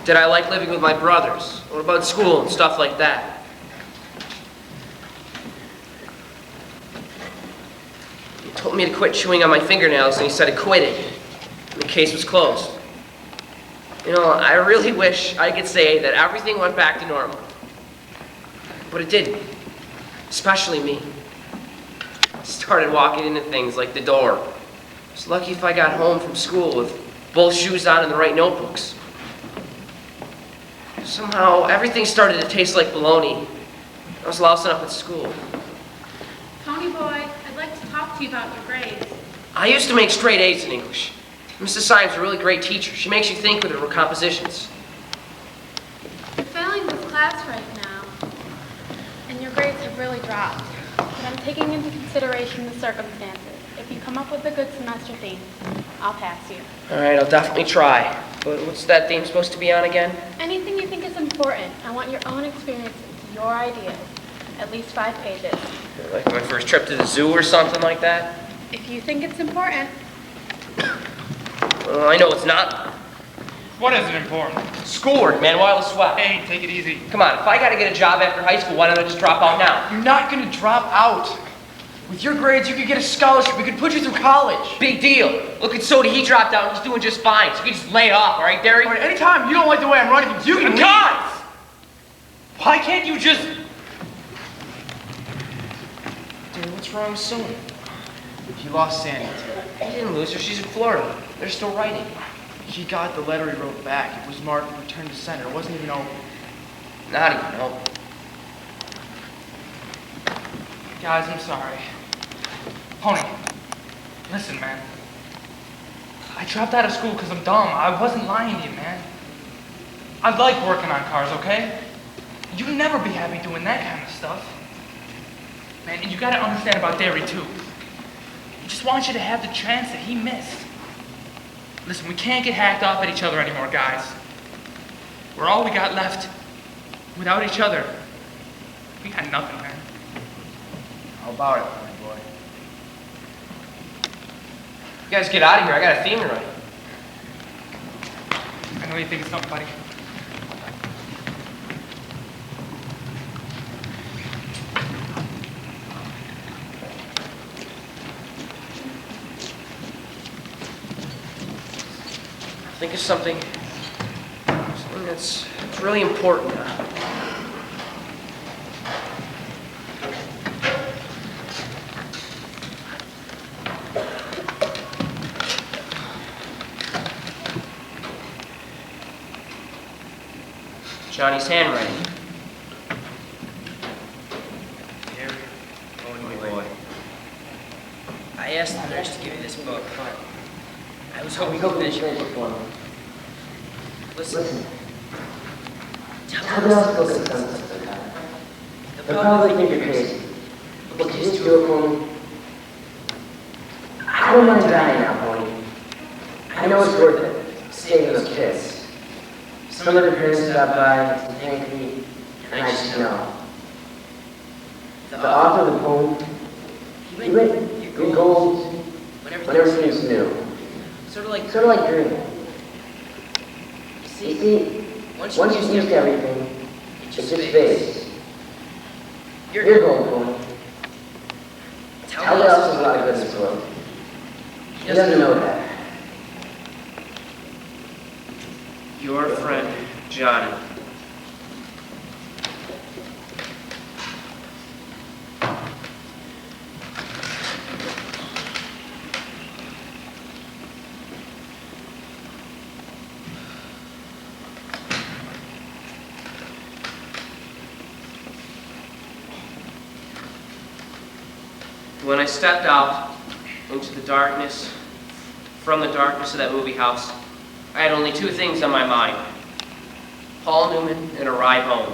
Did I like living with my brothers? What about school and stuff like that? He told me to quit chewing on my fingernails, and he said I quit it. And the case was closed. You know, I really wish I could say that everything went back to normal. But it didn't. Especially me. I started walking into things like the door. I was lucky if I got home from school with both shoes on and the right notebooks. Somehow, everything started to taste like bologna. I was lousing up at school. Pony boy, I'd like to talk to you about your grades. I used to make straight A's in English. Mrs. Syme's a really great teacher. She makes you think with her compositions. You're failing this class right now, and your grades have really dropped. But I'm taking into consideration the circumstances. If you come up with a good semester theme, I'll pass you. All right, I'll definitely try. But what's that theme supposed to be on again? Anything you think is important. I want your own experiences, your ideas. At least 5 pages. Like my first trip to the zoo or something like that? If you think it's important. Well, I know it's not. What isn't important? Schoolwork, man, while it's sweat. Hey, take it easy. Come on, if I gotta get a job after high school, why don't I just drop out now? You're not going to drop out. With your grades, you could get a scholarship. We could put you through college. Big deal. Look at Sody, he dropped out and he's doing just fine. So you can just lay it off, all right, Derry? All right, anytime you don't like the way I'm running things, you can leave. Guys! Why can't you just... Dude, what's wrong with Sony? He lost Sandy, too. He didn't lose her. She's in Florida. They're still writing. He got the letter he wrote back. It was marked return to sender. It wasn't even open. Not even open. Guys, I'm sorry. Pony, listen, man. I dropped out of school because I'm dumb. I wasn't lying to you, man. I like working on cars, okay? You'll never be happy doing that kind of stuff. Man, and you gotta understand about Derry, too. He just wants you to have the chance that he missed. Listen, we can't get hacked off at each other anymore, guys. We're all we got left. Without each other, we got nothing, man. How about it, my boy? You guys get out of here. I got a theme to write. I know you think it's something, buddy. Think of something that's really important. Johnny's handwriting. Dear boy. I asked the nurse to give you this book, but I was hoping you finish it for me. Listen. Tell me else to look at sunset sometime. They'll probably think you're crazy. But can you just do it for me? I don't mind dying now, Pony. I know it's worth it, saving those kids. Some of their parents stopped by and thanked me, and I just know. The author of the poem, he went, your gold, when everything's new. Sort of like dreaming. You see, once you're used to everything, it just fades. You're gold, Pony. Tell us there's a lot of good in this world. He doesn't know that. Your friend, Johnny. When I stepped out into the darkness, from the darkness of that movie house, I had only two things on my mind: Paul Newman and a ride home.